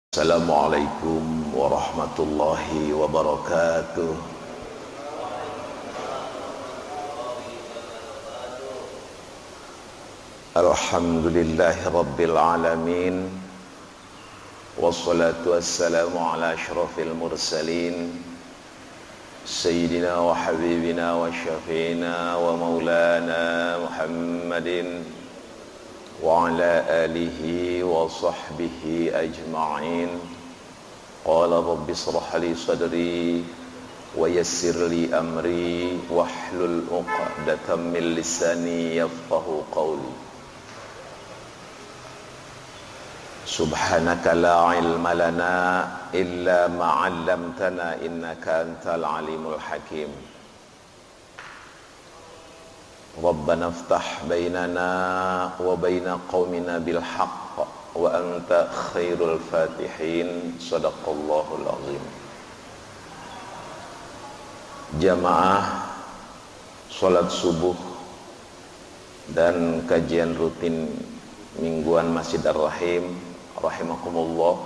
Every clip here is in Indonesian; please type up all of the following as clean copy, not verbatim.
Assalamualaikum warahmatullahi wabarakatuh. Alhamdulillahi rabbil alamin. Wassalatu wassalamu ala asyrafil mursalin Sayyidina wa habibina wa syafi'ina wa maulana Muhammadin wa ala alihi wa sahbihi ajma'in. Qala rabbi shrah li sadri wa yassir li amri wahlul 'uqdatam min lisani yafqahu qawli. Subhanaka la ilma lana illa ma 'allamtana innaka antal alimul hakim. Rabbana iftah bainana wa baina qaumina bil haqq wa anta khairul fatihin. Shadaqallahul azim. Jamaah salat subuh dan kajian rutin mingguan Masjid Ar-Rahim rahimakumullah.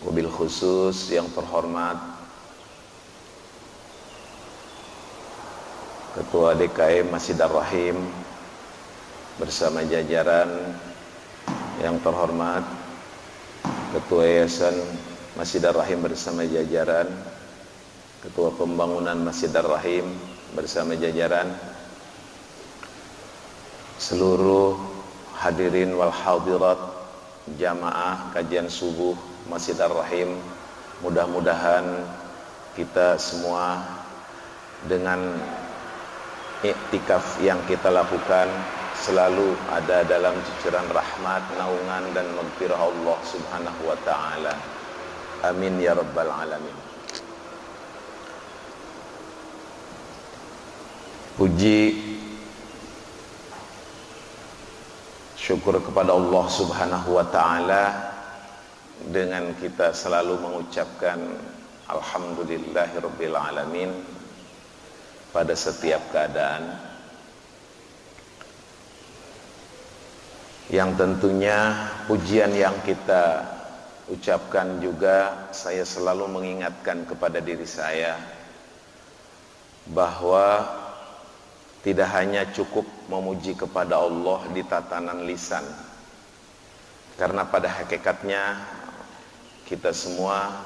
Wabil khusus yang terhormat Ketua DKM Masjid Ar-Rahim bersama jajaran yang terhormat, Ketua Yayasan Masjid Ar-Rahim bersama jajaran, Ketua Pembangunan Masjid Ar-Rahim bersama jajaran, seluruh hadirin wal hadirat jamaah kajian subuh Masjid Ar-Rahim. Mudah-mudahan kita semua dengan iktikaf yang kita lakukan selalu ada dalam cucuran rahmat, naungan dan maghfirah Allah Subhanahu wa taala. Amin ya rabbal alamin. Puji syukur kepada Allah Subhanahu wa taala dengan kita selalu mengucapkan alhamdulillahirabbil alamin pada setiap keadaan, yang tentunya pujian yang kita ucapkan juga saya selalu mengingatkan kepada diri saya bahwa tidak hanya cukup memuji kepada Allah di tatanan lisan, karena pada hakikatnya kita semua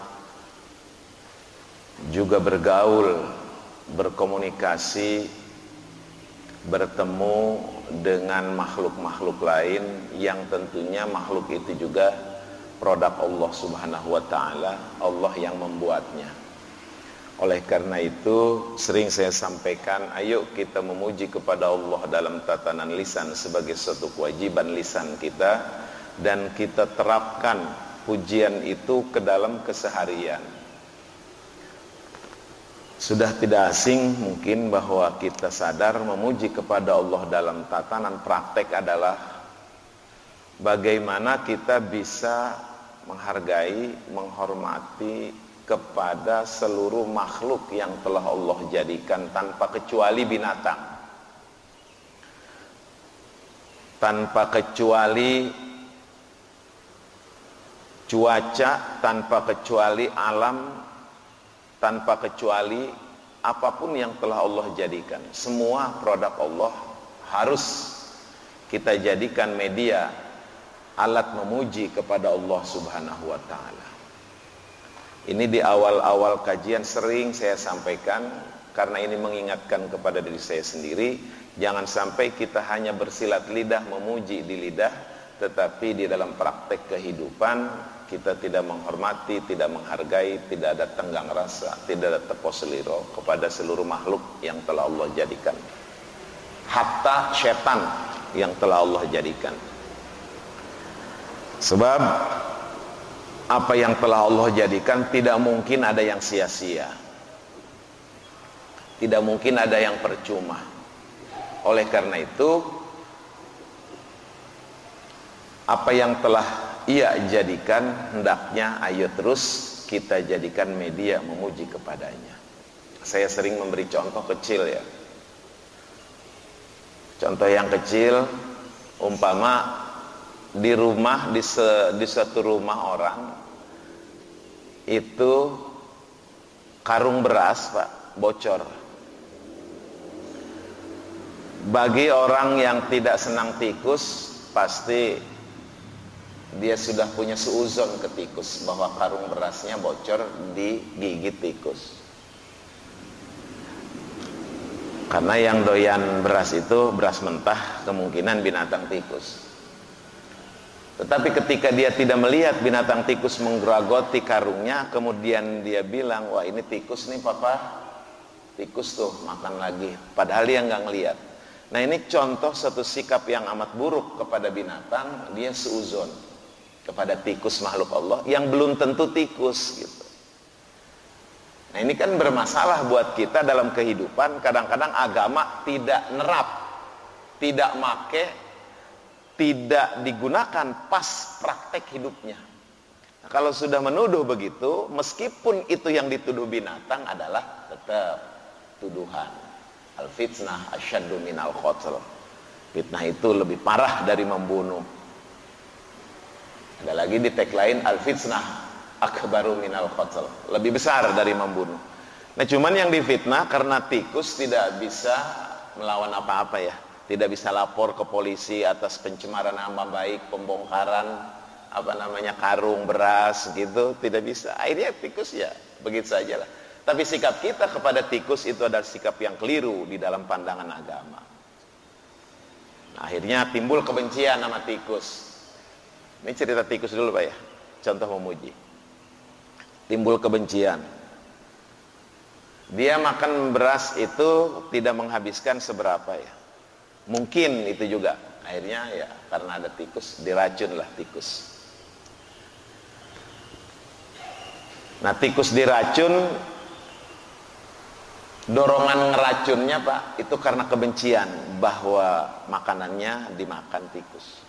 juga bergaul, berkomunikasi, bertemu dengan makhluk-makhluk lain yang tentunya makhluk itu juga produk Allah Subhanahu wa taala, Allah yang membuatnya. Oleh karena itu sering saya sampaikan, ayo kita memuji kepada Allah dalam tatanan lisan sebagai suatu kewajiban lisan kita, dan kita terapkan pujian itu ke dalam keseharian. Sudah tidak asing mungkin bahwa kita sadar memuji kepada Allah dalam tatanan praktek adalah bagaimana kita bisa menghargai, menghormati kepada seluruh makhluk yang telah Allah jadikan tanpa kecuali binatang, tanpa kecuali cuaca, tanpa kecuali alam, tanpa kecuali apapun yang telah Allah jadikan. Semua produk Allah harus kita jadikan media, alat memuji kepada Allah Subhanahu wa taala. Ini di awal-awal kajian sering saya sampaikan, karena ini mengingatkan kepada diri saya sendiri, jangan sampai kita hanya bersilat lidah memuji di lidah, tetapi di dalam praktek kehidupan kita tidak menghormati, tidak menghargai, tidak ada tenggang rasa, tidak ada tepos seliro kepada seluruh makhluk yang telah Allah jadikan, hatta setan yang telah Allah jadikan. Sebab apa yang telah Allah jadikan tidak mungkin ada yang sia-sia, tidak mungkin ada yang percuma. Oleh karena itu, apa yang telah Ia jadikan hendaknya ayo terus kita jadikan media memuji kepadanya. Saya sering memberi contoh kecil ya. Contoh yang kecil, umpama di rumah, di suatu rumah orang itu karung beras, Pak, bocor. Bagi orang yang tidak senang tikus, pasti dia sudah punya suuzon ke tikus bahwa karung berasnya bocor digigit tikus. Karena yang doyan beras itu beras mentah, kemungkinan binatang tikus. Tetapi ketika dia tidak melihat binatang tikus menggeragoti karungnya, kemudian dia bilang, wah ini tikus nih papa, tikus tuh makan lagi, padahal dia nggak ngelihat. Nah ini contoh satu sikap yang amat buruk kepada binatang, dia suuzon kepada tikus makhluk Allah yang belum tentu tikus gitu. Nah ini kan bermasalah buat kita dalam kehidupan. Kadang-kadang agama tidak nerap, tidak make, tidak digunakan pas praktek hidupnya. Nah, kalau sudah menuduh begitu, meskipun itu yang dituduh binatang adalah tetap tuduhan. Al-fitnah asyaddu minal qatl. Fitnah itu lebih parah dari membunuh. Ada lagi di tagline al-fitnah akbaru minal qatl. Lebih besar dari membunuh. Nah, cuman yang difitnah karena tikus tidak bisa melawan apa-apa ya. Tidak bisa lapor ke polisi atas pencemaran nama baik, pembongkaran karung beras gitu, tidak bisa. Akhirnya tikus ya begitu saja lah. Tapi sikap kita kepada tikus itu adalah sikap yang keliru di dalam pandangan agama. Nah, akhirnya timbul kebencian sama tikus. Ini cerita tikus dulu Pak ya, contoh memuji. Timbul kebencian. Dia makan beras itu tidak menghabiskan seberapa ya. Mungkin itu juga. Akhirnya ya karena ada tikus, diracunlah tikus. Nah, tikus diracun, dorongan ngeracunnya Pak itu karena kebencian bahwa makanannya dimakan tikus.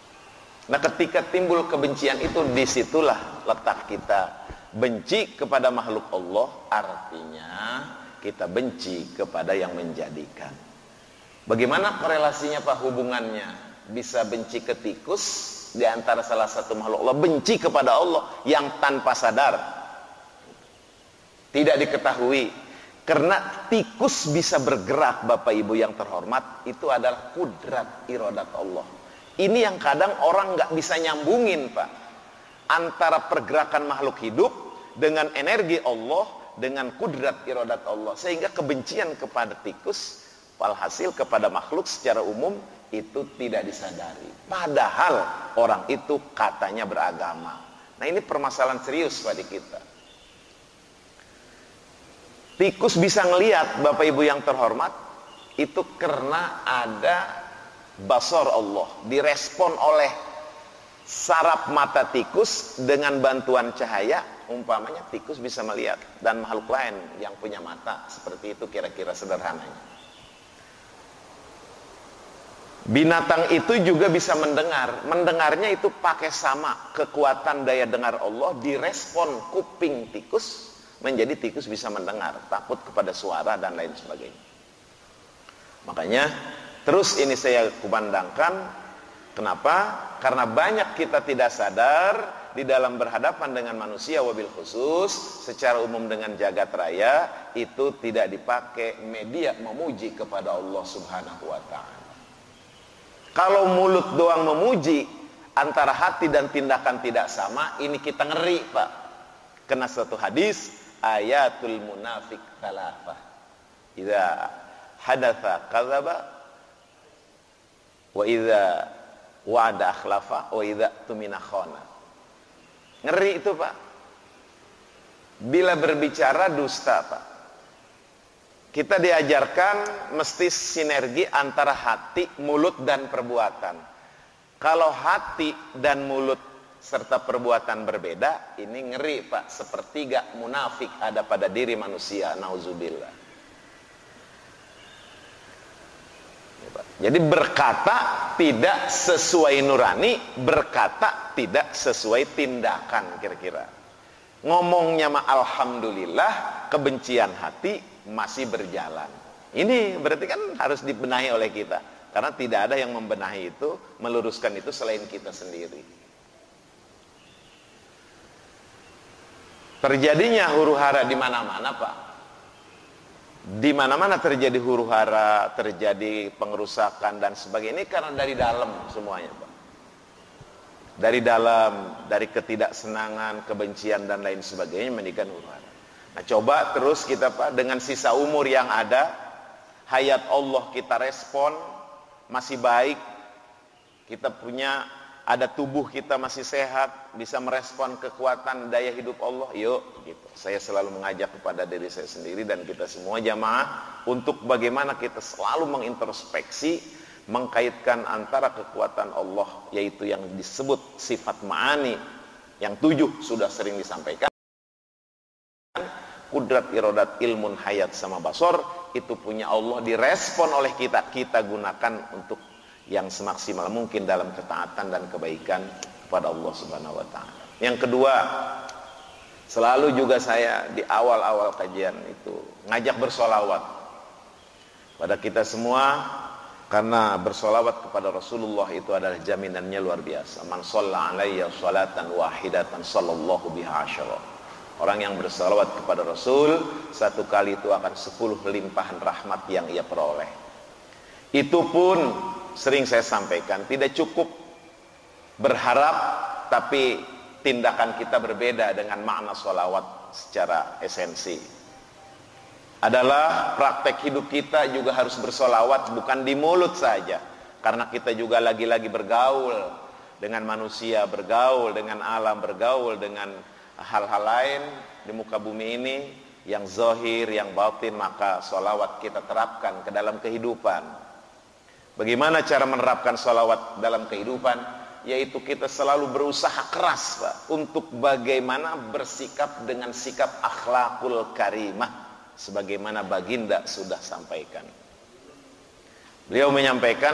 Nah ketika timbul kebencian itu, disitulah letak kita benci kepada makhluk Allah, artinya kita benci kepada yang menjadikan. Bagaimana korelasinya Pak hubungannya? Bisa benci ke tikus di antara salah satu makhluk Allah, benci kepada Allah yang tanpa sadar, tidak diketahui. Karena tikus bisa bergerak Bapak Ibu yang terhormat, itu adalah kudrat iradat Allah. Ini yang kadang orang nggak bisa nyambungin Pak, antara pergerakan makhluk hidup dengan energi Allah, dengan kudrat iradat Allah. Sehingga kebencian kepada tikus, walhasil kepada makhluk secara umum, itu tidak disadari. Padahal orang itu katanya beragama. Nah ini permasalahan serius pada kita. Tikus bisa ngelihat Bapak Ibu yang terhormat, itu karena ada basar Allah, direspon oleh saraf mata tikus dengan bantuan cahaya. Umpamanya tikus bisa melihat, dan makhluk lain yang punya mata seperti itu, kira-kira sederhananya. Binatang itu juga bisa mendengar. Mendengarnya itu pakai sama kekuatan daya dengar Allah, direspon kuping tikus, menjadi tikus bisa mendengar, takut kepada suara dan lain sebagainya. Makanya terus ini saya kumandangkan, kenapa? Karena banyak kita tidak sadar di dalam berhadapan dengan manusia, wabil khusus secara umum dengan jagat raya, itu tidak dipakai media memuji kepada Allah Subhanahu wa ta'ala. Kalau mulut doang memuji, antara hati dan tindakan tidak sama, ini kita ngeri Pak. Kena satu hadis, ayatul munafik thalatha, idza hadatsa kadzaba, wa idza wa'ada akhlafa, wa idza tumina khana. Ngeri itu Pak. Bila berbicara dusta Pak. Kita diajarkan mesti sinergi antara hati, mulut dan perbuatan. Kalau hati dan mulut serta perbuatan berbeda, ini ngeri Pak. Sepertiga munafik ada pada diri manusia, nauzubillah. Jadi berkata tidak sesuai nurani, berkata tidak sesuai tindakan kira-kira. Ngomongnya mah alhamdulillah, kebencian hati masih berjalan. Ini berarti kan harus dibenahi oleh kita. Karena tidak ada yang membenahi itu, meluruskan itu selain kita sendiri. Terjadinya huru-hara di mana-mana, Pak. Di mana-mana terjadi huru-hara, terjadi pengerusakan dan sebagainya. Ini karena dari dalam semuanya, Pak. Dari dalam, dari ketidaksenangan, kebencian dan lain sebagainya menjadikan huru-hara. Nah, coba terus kita, Pak, dengan sisa umur yang ada, hayat Allah kita respon, masih baik, kita punya, ada tubuh kita masih sehat, bisa merespon kekuatan daya hidup Allah, yuk gitu. Saya selalu mengajak kepada diri saya sendiri dan kita semua jamaah untuk bagaimana kita selalu mengintrospeksi, mengkaitkan antara kekuatan Allah, yaitu yang disebut sifat ma'ani, yang 7 sudah sering disampaikan, kudrat, irodat, ilmun, hayat, sama basor, itu punya Allah, direspon oleh kita, kita gunakan untuk yang semaksimal mungkin dalam ketaatan dan kebaikan kepada Allah Subhanahu wa Ta'ala. Yang kedua, selalu juga saya di awal-awal kajian itu ngajak bersolawat pada kita semua, karena bersolawat kepada Rasulullah itu adalah jaminannya luar biasa. Man shalla alayya sholatan wahidatan sallallahu biha asyara. Orang yang bersolawat kepada Rasul, satu kali itu akan 10 limpahan rahmat yang ia peroleh. Itu pun sering saya sampaikan, tidak cukup berharap, tapi tindakan kita berbeda dengan makna solawat secara esensi. Adalah praktek hidup kita juga harus bersolawat, bukan di mulut saja. Karena kita juga lagi-lagi bergaul dengan manusia, bergaul dengan alam, bergaul dengan hal-hal lain di muka bumi ini, yang zahir, yang batin, maka solawat kita terapkan ke dalam kehidupan. Bagaimana cara menerapkan solawat dalam kehidupan? Yaitu kita selalu berusaha keras, Pak, untuk bagaimana bersikap dengan sikap akhlakul karimah, sebagaimana baginda sudah sampaikan. Beliau menyampaikan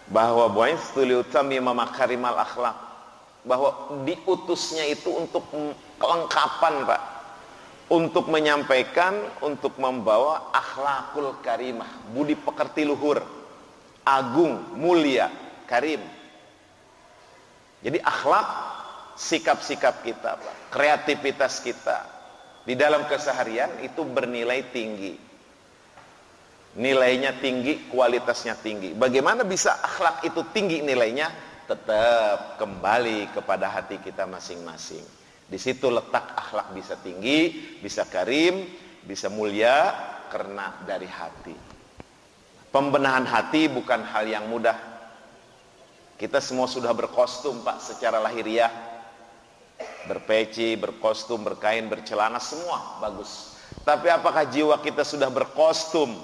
bahwa bu'itsu liutammima makarimal akhlak, bahwa diutusnya itu untuk kelengkapan, Pak, untuk menyampaikan, untuk membawa akhlakul karimah, budi pekerti luhur, agung, mulia, karim. Jadi akhlak, sikap-sikap kita, Pak, kreativitas kita di dalam keseharian itu bernilai tinggi. Nilainya tinggi, kualitasnya tinggi. Bagaimana bisa akhlak itu tinggi nilainya? Tetap kembali kepada hati kita masing-masing. Di situ letak akhlak bisa tinggi, bisa karim, bisa mulia, karena dari hati. Pembenahan hati bukan hal yang mudah. Kita semua sudah berkostum, Pak, secara lahiriah. Berpeci, berkostum, berkain, bercelana, semua bagus. Tapi apakah jiwa kita sudah berkostum?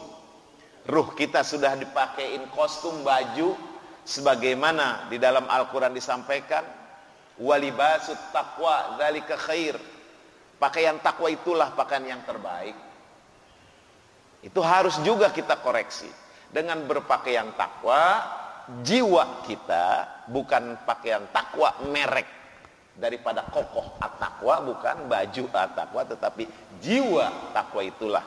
Ruh kita sudah dipakein kostum, baju, sebagaimana di dalam Al-Quran disampaikan, walibasut taqwa dzalika khair. Pakaian takwa itulah pakaian yang terbaik. Itu harus juga kita koreksi. Dengan berpakaian takwa, jiwa kita bukan pakaian takwa merek daripada kokoh at-taqwa, bukan baju at-taqwa, tetapi jiwa takwa itulah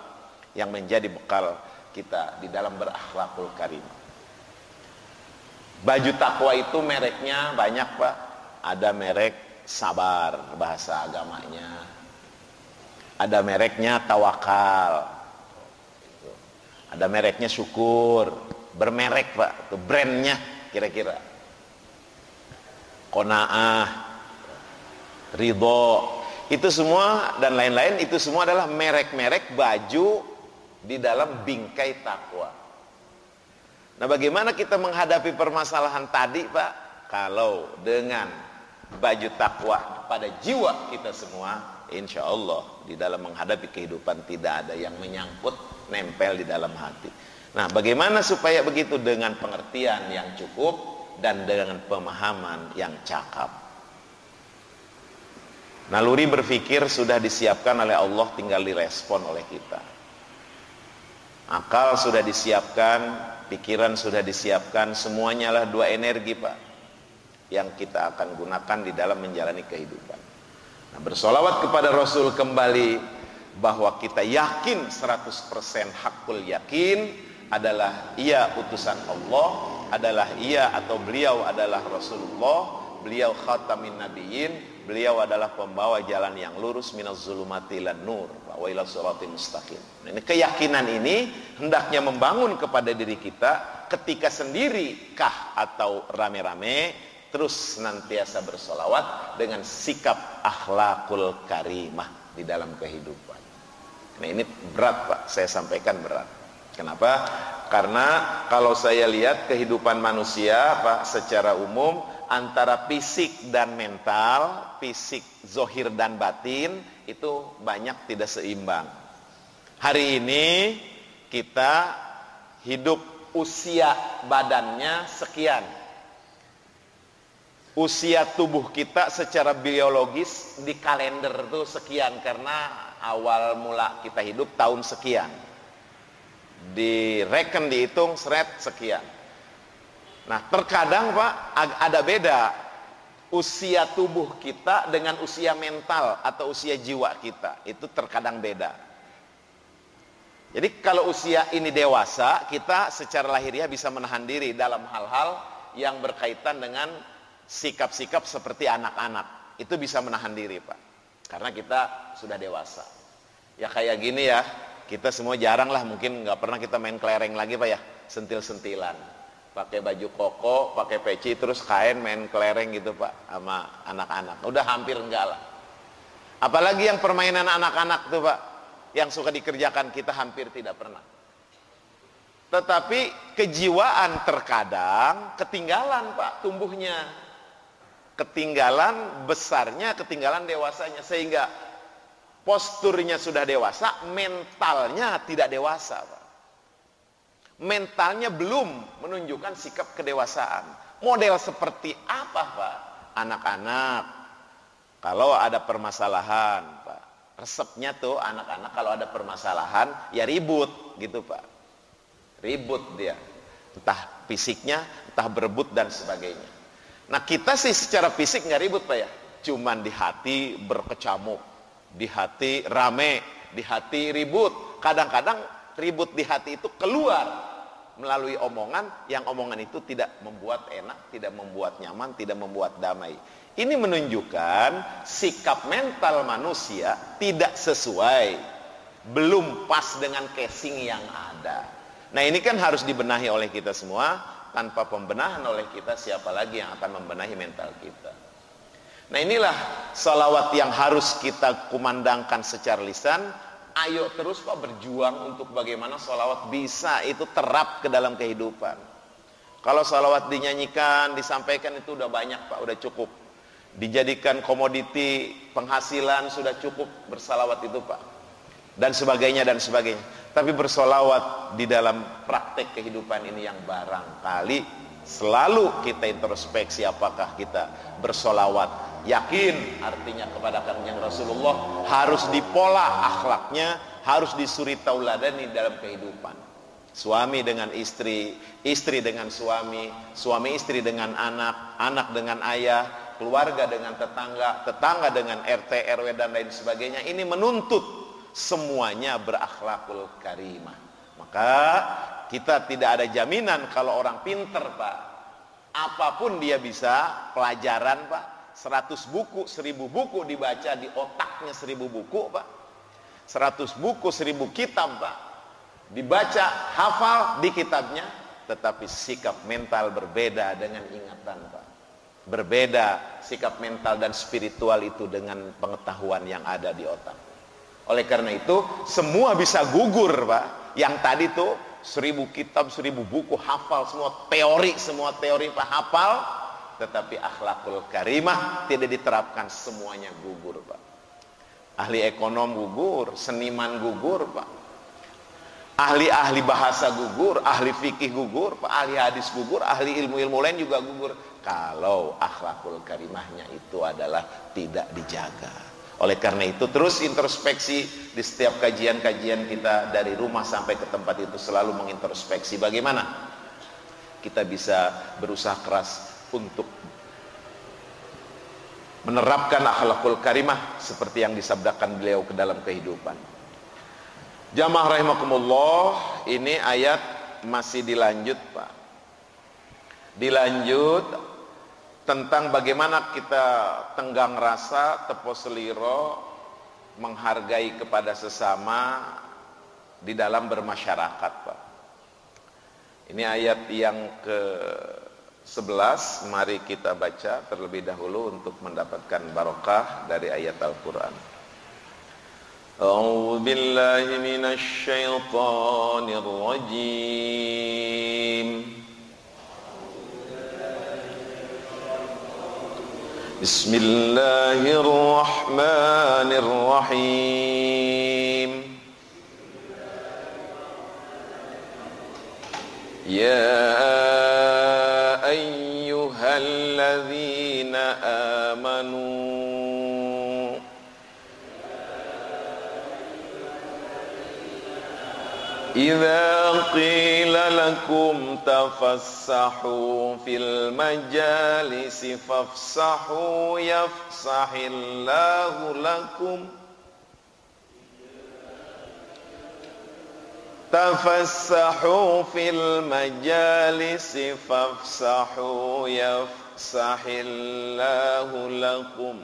yang menjadi bekal kita di dalam berakhlakul karimah. Baju takwa itu mereknya banyak, Pak. Ada merek sabar, bahasa agamanya. Ada mereknya tawakal. Ada mereknya syukur. Bermerek, Pak. Itu brandnya kira-kira. Qanaah, ridho. Itu semua dan lain-lain, itu semua adalah merek-merek baju di dalam bingkai takwa. Nah, bagaimana kita menghadapi permasalahan tadi, Pak? Kalau dengan baju takwa pada jiwa kita semua, insya Allah di dalam menghadapi kehidupan tidak ada yang menyangkut, nempel di dalam hati. Nah, bagaimana supaya begitu? Dengan pengertian yang cukup dan dengan pemahaman yang cakap. Naluri berpikir sudah disiapkan oleh Allah, tinggal direspon oleh kita. Akal sudah disiapkan, pikiran sudah disiapkan, semuanya lah dua energi, Pak, yang kita akan gunakan di dalam menjalani kehidupan. Nah, bersolawat kepada Rasul kembali, bahwa kita yakin 100% hakul yakin adalah ia utusan Allah, adalah ia atau beliau adalah Rasulullah, beliau khatamin nabiyyin, beliau adalah pembawa jalan yang lurus minaz zulumati ilan nur wa ila shiratal mustaqim. Nah, ini keyakinan ini hendaknya membangun kepada diri kita ketika sendiri kah atau rame-rame, terus senantiasa bersolawat dengan sikap akhlakul karimah di dalam kehidupan. Nah, ini berat Pak, saya sampaikan berat. Kenapa? Karena kalau saya lihat kehidupan manusia Pak secara umum antara fisik dan mental, fisik zohir dan batin itu banyak tidak seimbang. Hari ini kita hidup usia badannya sekian, usia tubuh kita secara biologis di kalender itu sekian, karena awal mula kita hidup tahun sekian, direken dihitung seret sekian. Nah terkadang Pak ada beda usia tubuh kita dengan usia mental atau usia jiwa kita, itu terkadang beda. Jadi kalau usia ini dewasa, kita secara lahiriah bisa menahan diri dalam hal-hal yang berkaitan dengan sikap-sikap seperti anak-anak, itu bisa menahan diri Pak, karena kita sudah dewasa. Ya kayak gini ya, kita semua jarang lah, mungkin nggak pernah kita main kelereng lagi Pak ya, sentil-sentilan, pakai baju koko, pakai peci, terus kain main kelereng gitu Pak sama anak-anak, udah hampir enggak lah. Apalagi yang permainan anak-anak tuh Pak, yang suka dikerjakan kita hampir tidak pernah. Tetapi kejiwaan terkadang ketinggalan Pak tumbuhnya, ketinggalan besarnya, ketinggalan dewasanya, sehingga posturnya sudah dewasa, mentalnya tidak dewasa Pak. Mentalnya belum menunjukkan sikap kedewasaan. Model seperti apa Pak? Anak-anak kalau ada permasalahan Pak, resepnya tuh anak-anak kalau ada permasalahan ya ribut gitu Pak, ribut dia, entah fisiknya, entah berebut dan sebagainya. Nah kita sih secara fisik nggak ribut Pak ya, cuman di hati berkecamuk, di hati rame, di hati ribut. Kadang-kadang ribut di hati itu keluar melalui omongan, yang omongan itu tidak membuat enak, tidak membuat nyaman, tidak membuat damai. Ini menunjukkan sikap mental manusia tidak sesuai, belum pas dengan casing yang ada. Nah ini kan harus dibenahi oleh kita semua. Tanpa pembenahan oleh kita, siapa lagi yang akan membenahi mental kita? Nah inilah salawat yang harus kita kumandangkan secara lisan. Ayo terus Pak berjuang untuk bagaimana salawat bisa itu terap ke dalam kehidupan. Kalau salawat dinyanyikan, disampaikan itu udah banyak Pak, udah cukup. Dijadikan komoditi penghasilan sudah cukup bersalawat itu Pak. Dan sebagainya dan sebagainya. Tapi bersolawat di dalam praktek kehidupan ini yang barangkali selalu kita introspeksi apakah kita bersolawat. Yakin artinya kepada kanjeng Rasulullah, harus dipola akhlaknya, harus disuri tauladani dalam kehidupan. Suami dengan istri, istri dengan suami, suami istri dengan anak, anak dengan ayah, keluarga dengan tetangga, tetangga dengan RT, RW dan lain sebagainya. Ini menuntut semuanya berakhlakul karimah. Maka kita tidak ada jaminan kalau orang pinter Pak, apapun dia bisa, pelajaran Pak, 100 buku, 1000 buku dibaca di otaknya, 1000 buku Pak, 100 buku, 1000 kitab Pak, dibaca, hafal di kitabnya, tetapi sikap mental berbeda dengan ingatan Pak. Berbeda sikap mental dan spiritual itu dengan pengetahuan yang ada di otak. Oleh karena itu semua bisa gugur Pak. Yang tadi tuh 1000 kitab, 1000 buku, hafal semua teori Pak, hafal, tetapi akhlakul karimah tidak diterapkan, semuanya gugur Pak. Ahli ekonom gugur, seniman gugur Pak, ahli-ahli bahasa gugur, ahli fikih gugur Pak, ahli hadis gugur, ahli ilmu-ilmu lain juga gugur kalau akhlakul karimahnya itu adalah tidak dijaga. Oleh karena itu terus introspeksi di setiap kajian-kajian kita, dari rumah sampai ke tempat itu selalu mengintrospeksi bagaimana kita bisa berusaha keras untuk menerapkan akhlakul karimah seperti yang disabdakan beliau ke dalam kehidupan. Jamaah rahimakumullah, ini ayat masih dilanjut Pak. Dilanjut tentang bagaimana kita tenggang rasa, tepo seliro, menghargai kepada sesama di dalam bermasyarakat Pak. Ini ayat yang ke-11, mari kita baca terlebih dahulu untuk mendapatkan barokah dari ayat Al-Quran. A'udzu billahi minasy syaithanir rajim. Bismillahirrahmanirrahim. Ya ayyuhalladzina amanu idza qila lakum tafassahu fil majalisi fafsahu yafsahillahu lakum tafassahu fil majalisi fafsahu yafsahillahu lakum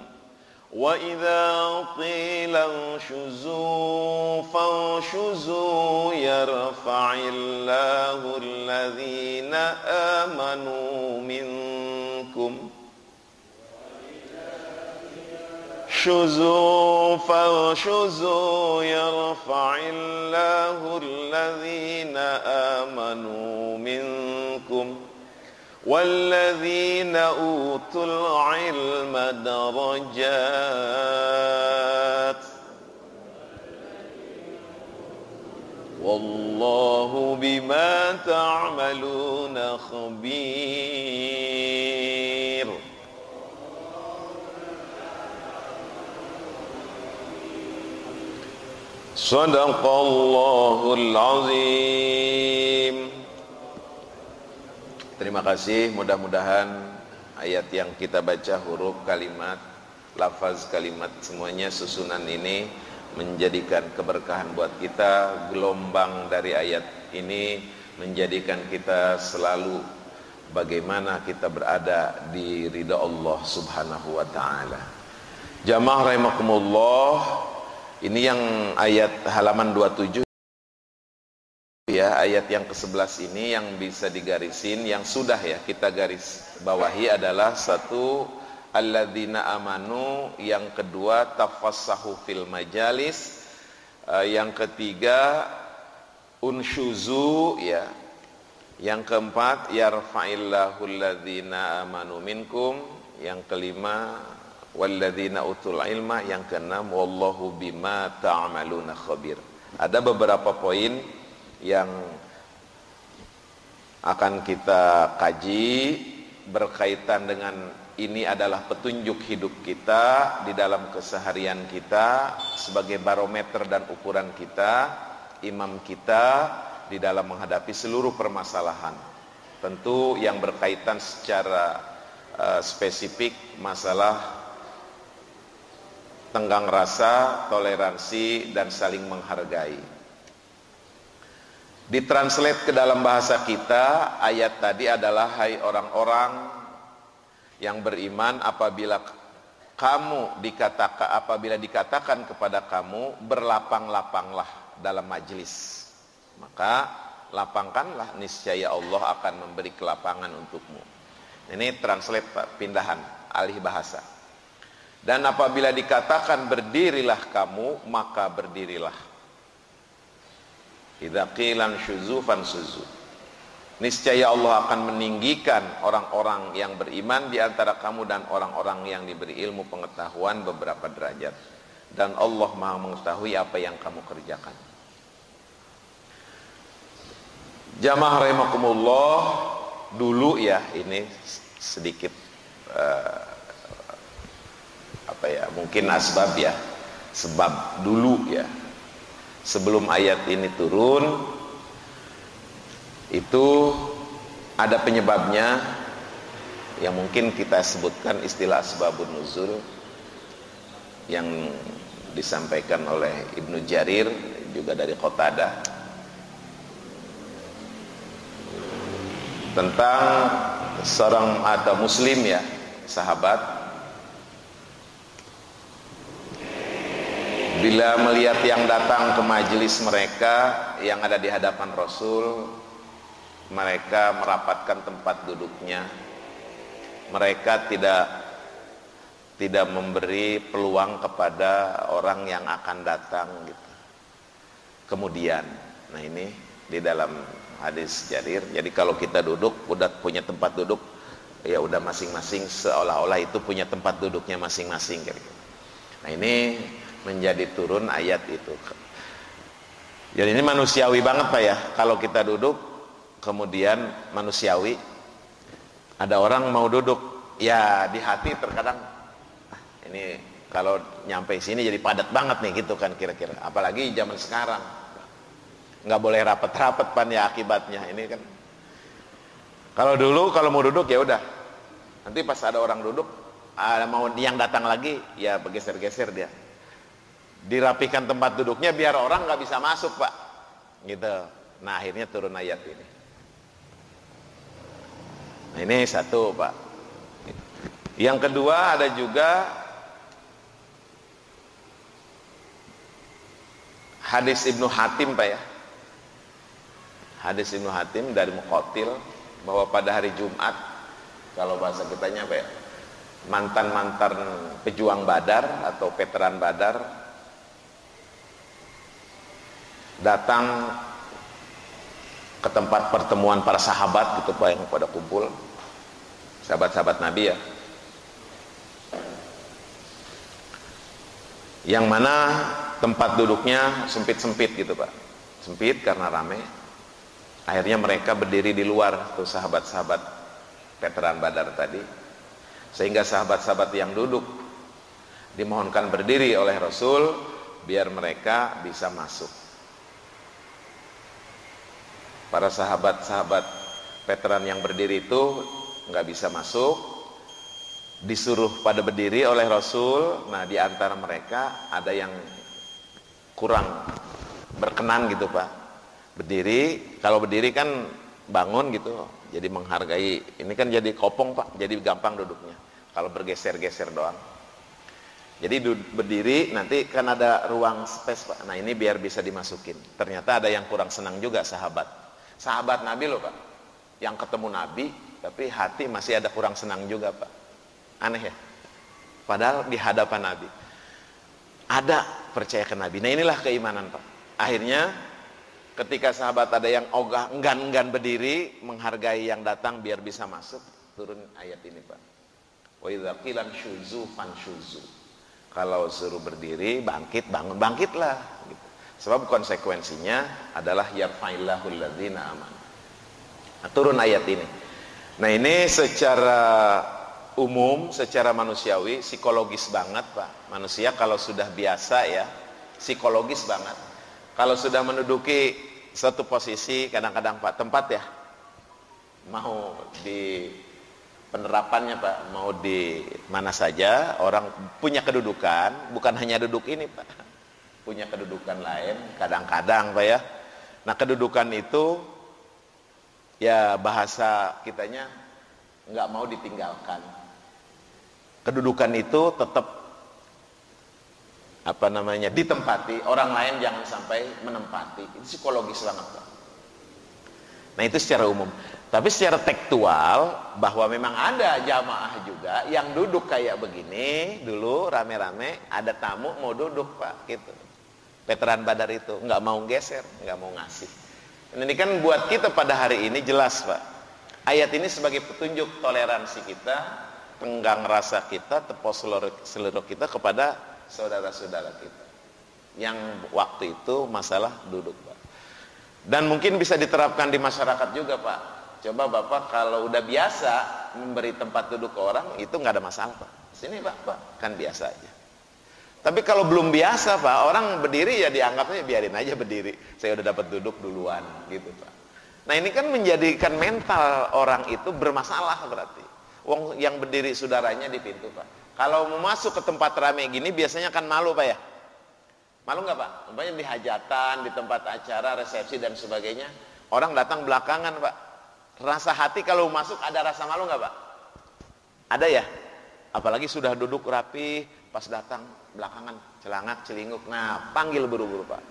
wa idza qila shuzu fanshuzu yarfa'illahu alladhina amanu minkum shuzu fanshuzu yarfa'illahu alladhina amanu minkum والذين أوتوا العلم درجات والله بما تعملون خبير. Sadaqallahul azim. Terima kasih, mudah-mudahan ayat yang kita baca, huruf, kalimat, lafaz, kalimat, semuanya susunan ini menjadikan keberkahan buat kita. Gelombang dari ayat ini menjadikan kita selalu bagaimana kita berada di ridha Allah subhanahu wa ta'ala. Jamaah rahimakumullah, ini yang ayat halaman 27 ya, ayat yang ke-11 ini yang bisa digarisin, yang sudah ya kita garis bawahi adalah satu, alladzina amanu, yang kedua tafassahu fil majalis, yang ketiga unshuzu ya, yang keempat yarfa'illahu alladzina amanu minkum, yang kelima walladzina utul ilma, yang keenam wallahu bima ta'maluna khabir. Ada beberapa poin yang akan kita kaji berkaitan dengan ini adalah petunjuk hidup kita di dalam keseharian kita sebagai barometer dan ukuran kita, imam kita di dalam menghadapi seluruh permasalahan. Tentu yang berkaitan secara spesifik masalah tenggang rasa, toleransi, dan saling menghargai. Ditranslate ke dalam bahasa kita, ayat tadi adalah, hai orang-orang yang beriman, apabila dikatakan kepada kamu, berlapang-lapanglah dalam majlis, maka lapangkanlah, niscaya Allah akan memberi kelapangan untukmu. Ini translate Pak, pindahan, alih bahasa. Dan apabila dikatakan berdirilah kamu, maka berdirilah. Idza qilan syuzu fansuzu. Niscaya Allah akan meninggikan orang-orang yang beriman di antara kamu dan orang-orang yang diberi ilmu pengetahuan beberapa derajat. Dan Allah Maha mengetahui apa yang kamu kerjakan. Jamaah rahimakumullah, dulu ya, ini sedikit mungkin asbab ya, sebab dulu ya, sebelum ayat ini turun itu ada penyebabnya yang mungkin kita sebutkan istilah asbabun nuzul yang disampaikan oleh Ibnu Jarir juga dari Qatadah. tentang seorang atau muslim ya, sahabat, bila melihat yang datang ke majelis mereka yang ada di hadapan Rasul, mereka merapatkan tempat duduknya. Mereka tidak memberi peluang kepada orang yang akan datang gitu. Kemudian, nah ini di dalam hadis Jarir. Jadi kalau kita duduk udah punya tempat duduk, ya udah masing-masing seolah-olah itu punya tempat duduknya masing-masing gitu. Nah ini menjadi turun ayat itu. Jadi ini manusiawi banget Pak ya. Kalau kita duduk kemudian manusiawi, ada orang mau duduk, ya di hati terkadang ini kalau nyampe sini jadi padat banget nih gitu kan kira-kira. Apalagi zaman sekarang nggak boleh rapet-rapet Pan ya akibatnya ini kan. Kalau dulu kalau mau duduk ya udah, nanti pas ada orang duduk, mau yang datang lagi ya bergeser-geser dia, dirapikan tempat duduknya biar orang nggak bisa masuk Pak gitu. Nah akhirnya turun ayat ini. Nah ini satu Pak. Yang kedua ada juga hadis Ibnu Hatim Pak ya. Hadis Ibnu Hatim dari Muqatil bahwa pada hari Jumat, kalau bahasa kitanya apa ya, mantan-mantan pejuang Badar atau veteran Badar datang ke tempat pertemuan para sahabat gitu Pak, yang pada kumpul sahabat-sahabat Nabi ya, yang mana tempat duduknya sempit-sempit gitu Pak, sempit karena rame. Akhirnya mereka berdiri di luar tuh sahabat-sahabat veteran Badar tadi, sehingga sahabat-sahabat yang duduk dimohonkan berdiri oleh Rasul biar mereka bisa masuk. Para sahabat-sahabat veteran yang berdiri itu nggak bisa masuk, disuruh pada berdiri oleh Rasul. Nah di antara mereka ada yang kurang berkenan gitu Pak, berdiri. Kalau berdiri kan bangun gitu, jadi menghargai. Ini kan jadi kopong Pak, jadi gampang duduknya. Kalau bergeser-geser doang. Jadi berdiri nanti kan ada ruang space Pak. Nah ini biar bisa dimasukin. Ternyata ada yang kurang senang juga sahabat Nabi loh Pak, yang ketemu Nabi tapi hati masih ada kurang senang juga Pak. Aneh ya, padahal di hadapan Nabi ada percaya ke Nabi. Nah inilah keimanan Pak. Akhirnya ketika sahabat ada yang ogah enggan berdiri menghargai yang datang biar bisa masuk, turun ayat ini Pak. Wa idza qila syuzu fansyuzu. Kalau suruh berdiri, bangkitlah gitu. Sebab konsekuensinya adalah yarfa'illahul ladzina amanu. Nah, turun ayat ini. Nah, ini secara umum, secara manusiawi, psikologis banget, Pak. Manusia kalau sudah biasa ya, psikologis banget. Kalau sudah menduduki suatu posisi, kadang-kadang Pak, tempat ya, mau di penerapannya Pak, mau di mana saja, orang punya kedudukan, bukan hanya duduk ini Pak, punya kedudukan lain, kadang-kadang Pak ya. Nah kedudukan itu, ya bahasa kitanya nggak mau ditinggalkan. Kedudukan itu tetap ditempati, orang lain jangan sampai menempati. Itu psikologis banget Pak. Nah itu secara umum. Tapi secara tekstual, bahwa memang ada jamaah juga yang duduk kayak begini dulu rame-rame, ada tamu mau duduk Pak gitu. Veteran Badar itu nggak mau geser, nggak mau ngasih. Ini kan buat kita pada hari ini jelas Pak. Ayat ini sebagai petunjuk toleransi kita, tenggang rasa kita, tepos seluruh kita kepada saudara-saudara kita yang waktu itu masalah duduk Pak. Dan mungkin bisa diterapkan di masyarakat juga Pak. Coba Bapak kalau udah biasa memberi tempat duduk ke orang, itu nggak ada masalah Pak. Sini Pak, kan biasa aja. Tapi kalau belum biasa Pak, orang berdiri ya dianggapnya biarin aja berdiri. Saya udah dapat duduk duluan gitu Pak. Nah ini kan menjadikan mental orang itu bermasalah berarti. Wong yang berdiri saudaranya di pintu Pak. Kalau mau masuk ke tempat ramai gini biasanya kan malu Pak ya. Malu nggak Pak? Umpamanya di hajatan, di tempat acara, resepsi dan sebagainya. Orang datang belakangan Pak. Rasa hati kalau masuk ada rasa malu nggak Pak? Ada ya? Apalagi sudah duduk rapi, pas datang belakangan celangak celinguk. Nah, panggil buru-buru Pak.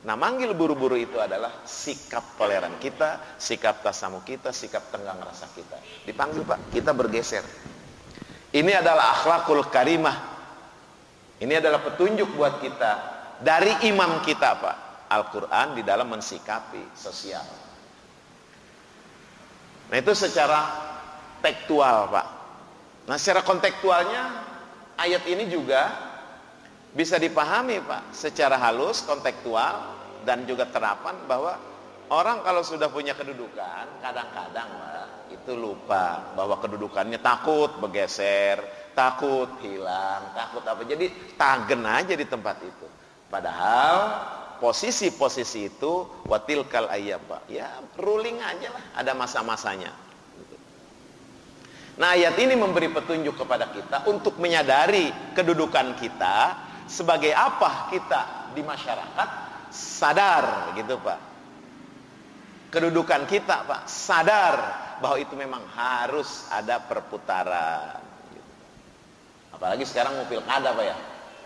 Nah, manggil buru-buru itu adalah sikap toleran kita, sikap tasamu kita, sikap tenggang rasa kita. Dipanggil Pak, kita bergeser. Ini adalah akhlakul karimah. Ini adalah petunjuk buat kita dari imam kita Pak. Al-Quran di dalam mensikapi sosial. Nah, itu secara tekstual Pak. Nah, secara kontekstualnya ayat ini juga bisa dipahami Pak secara halus, kontekstual, dan juga terapan bahwa orang kalau sudah punya kedudukan kadang-kadang Pak itu lupa bahwa kedudukannya, takut bergeser, takut hilang, takut apa, jadi tagen aja di tempat itu. Padahal posisi-posisi itu watilkal ayyam Pak, ya ruling aja lah, ada masa-masanya. Nah, ayat ini memberi petunjuk kepada kita untuk menyadari kedudukan kita sebagai apa kita di masyarakat, sadar gitu Pak. Kedudukan kita Pak, sadar bahwa itu memang harus ada perputaran gitu. Apalagi sekarang mau pilkada Pak ya.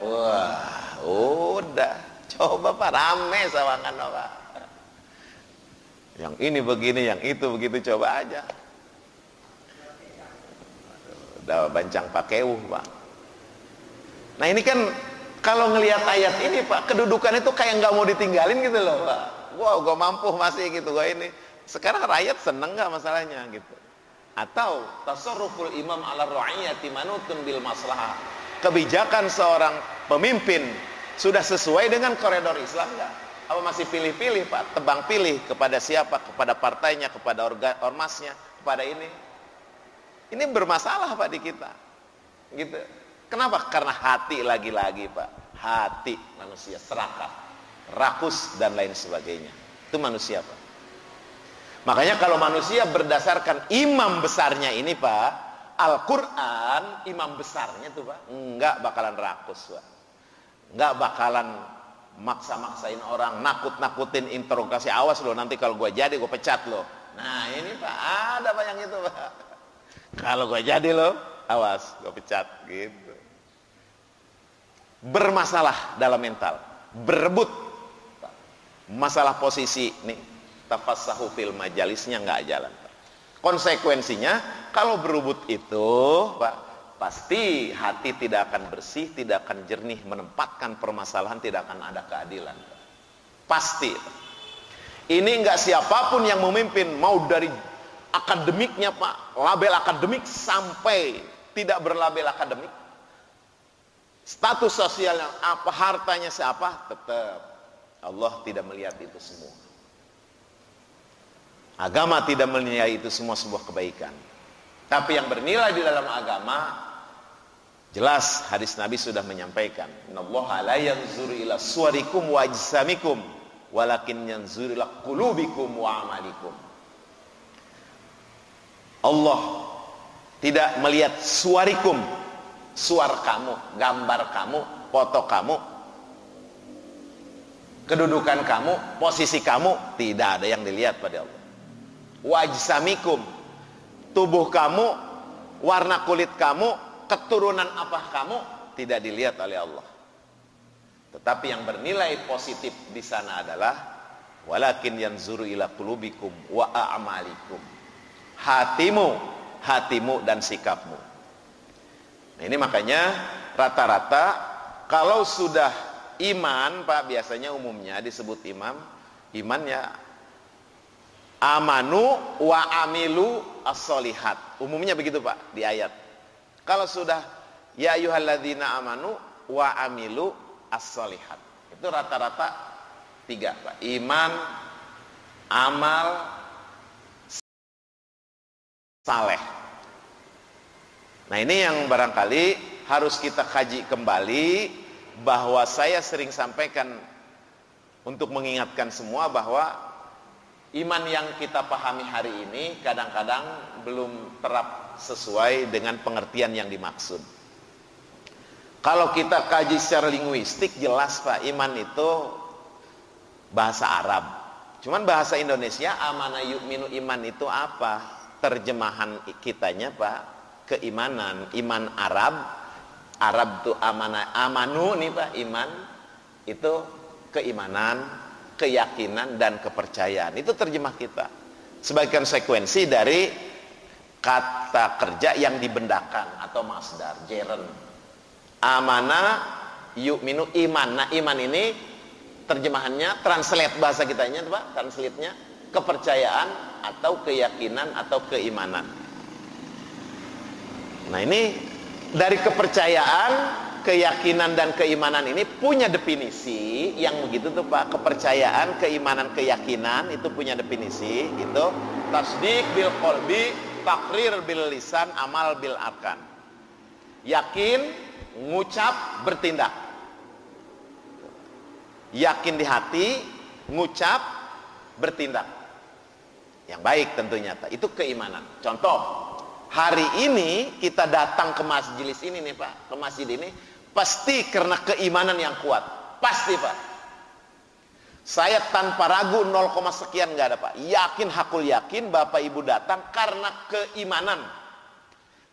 Wah, udah coba Pak, rame sawangan Pak. Yang ini begini, yang itu begitu, coba aja. Udah bancang pakeuh Pak. Nah, ini kan kalau ngelihat ayat ini Pak, kedudukan itu kayak nggak mau ditinggalin gitu loh Pak. Wow, gue mampu masih gitu gue ini. Sekarang rakyat seneng nggak masalahnya gitu. Atau tasarruful imam ala ra'iyati manutun bil maslahah. Kebijakan seorang pemimpin sudah sesuai dengan koridor Islam nggak? Apa masih pilih-pilih Pak, tebang pilih kepada siapa, kepada partainya, kepada ormasnya, kepada ini? Ini bermasalah Pak di kita, gitu. Kenapa? Karena hati lagi-lagi Pak, hati manusia serakah, rakus dan lain sebagainya. Itu manusia Pak. Makanya kalau manusia berdasarkan imam besarnya ini Pak, Al-Quran, imam besarnya tuh Pak, enggak bakalan rakus Pak, enggak bakalan maksa-maksain orang, nakut-nakutin, interogasi, awas loh nanti kalau gue jadi gue pecat loh. Nah ini Pak, ada Pak yang itu Pak. Kalau gue jadi loh, awas gue pecat gitu. Bermasalah dalam mental, berebut masalah posisi nih, tafassahu fil majalisnya nggak jalan Pak. Konsekuensinya kalau berebut itu Pak, pasti hati tidak akan bersih, tidak akan jernih, menempatkan permasalahan, tidak akan ada keadilan Pak. Pasti Pak. Ini nggak siapapun yang memimpin, mau dari akademiknya Pak, label akademik sampai tidak berlabel akademik, status sosialnya apa, hartanya siapa, tetap Allah tidak melihat itu semua. Agama tidak menilai itu semua sebuah kebaikan. Tapi yang bernilai di dalam agama, jelas hadis Nabi sudah menyampaikan, innallaha la yanzuru ila suwarikum wa ajsamikum walakin yanzuru ila qulubikum wa amalikum. Allah tidak melihat suarikum, suar kamu, gambar kamu, foto kamu, kedudukan kamu, posisi kamu, tidak ada yang dilihat pada Allah. Wajsamikum, tubuh kamu, warna kulit kamu, keturunan apa kamu, tidak dilihat oleh Allah. Tetapi yang bernilai positif di sana adalah walakin yanzuru ila qulubikum wa a'malikum. Hatimu dan sikapmu. Nah, ini makanya rata-rata kalau sudah iman Pak, biasanya umumnya disebut imannya amanu wa amilu as-solihat. Umumnya begitu Pak di ayat. Kalau sudah ya ayyuhalladzina amanu wa amilu as-solihat, itu rata-rata 3 Pak. Iman, amal, saleh. Nah, ini yang barangkali harus kita kaji kembali, bahwa saya sering sampaikan untuk mengingatkan semua bahwa iman yang kita pahami hari ini kadang-kadang belum terap sesuai dengan pengertian yang dimaksud. Kalau kita kaji secara linguistik, jelas Pak, iman itu bahasa Arab. Cuman bahasa Indonesia, amana yu'minu, iman itu apa? terjemahan kitanya Pak, keimanan. Iman Arab tuh amanu nih Pak, iman itu keimanan, keyakinan dan kepercayaan. Itu terjemah kita sebagai konsekuensi dari kata kerja yang dibendakan atau masdar jeren. Amana yu'minu iman. Nah, iman ini terjemahannya, translate bahasa kitanya Pak, translate-nya kepercayaan atau keyakinan atau keimanan. Nah, ini dari kepercayaan, keyakinan dan keimanan ini punya definisi yang begitu tuh Pak. Kepercayaan, keimanan, keyakinan itu punya definisi gitu. Tasdik bil qalbi, takrir bil lisan, amal bil arkan. Yakin, ngucap, bertindak. Yakin di hati, ngucap, bertindak. Yang baik tentunya, itu keimanan. Contoh, hari ini kita datang ke majelis ini nih Pak, ke masjid ini pasti karena keimanan yang kuat. Pasti Pak. Saya tanpa ragu 0, sekian nggak ada Pak. Yakin, hakul yakin Bapak Ibu datang karena keimanan,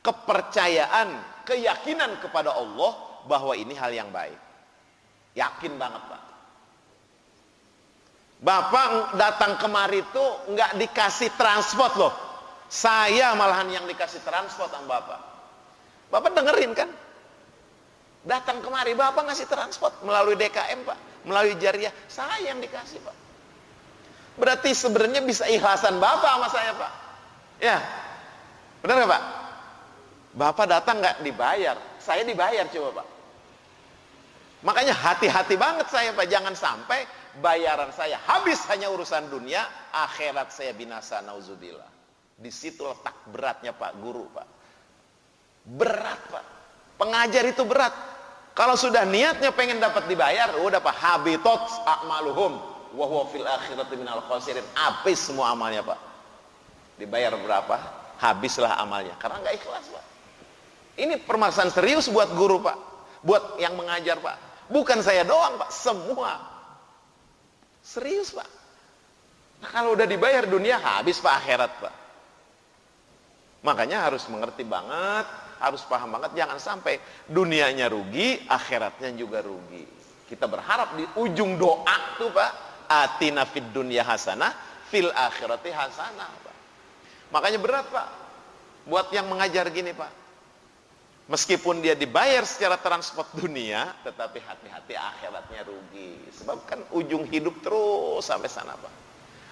kepercayaan, keyakinan kepada Allah bahwa ini hal yang baik. Yakin banget Pak. Bapak datang kemari itu nggak dikasih transport loh. Saya malahan yang dikasih transport sama Bapak. Bapak dengerin kan? Datang kemari Bapak ngasih transport melalui DKM Pak, melalui Jariah. Saya yang dikasih Pak. Berarti sebenarnya bisa ikhlasan Bapak sama saya Pak. Ya, benar nggak Pak? Bapak datang nggak dibayar, saya dibayar coba Pak. Makanya hati-hati banget saya Pak, jangan sampai bayaran saya habis hanya urusan dunia, akhirat saya binasa, nauzubillah. Di situ letak beratnya Pak Guru Pak. Berat Pak. Pengajar itu berat. Kalau sudah niatnya pengen dapat dibayar, udah Pak, habitat a'maluhum wa huwa fil akhirati minal khasirin. Habis semua amalnya Pak. Dibayar berapa? Habislah amalnya. Karena nggak ikhlas Pak. Ini permasalahan serius buat guru Pak, buat yang mengajar Pak. Bukan saya doang Pak, semua. Serius Pak. Nah, kalau udah dibayar dunia habis Pak, akhirat Pak. Makanya harus mengerti banget, harus paham banget, jangan sampai dunianya rugi, akhiratnya juga rugi. Kita berharap di ujung doa tuh Pak, atina fid dunya hasanah, fil akhirati hasanah Pak. Makanya berat Pak buat yang mengajar gini Pak. Meskipun dia dibayar secara transport dunia, tetapi hati-hati akhiratnya rugi. Sebab kan ujung hidup terus sampai sana Pak.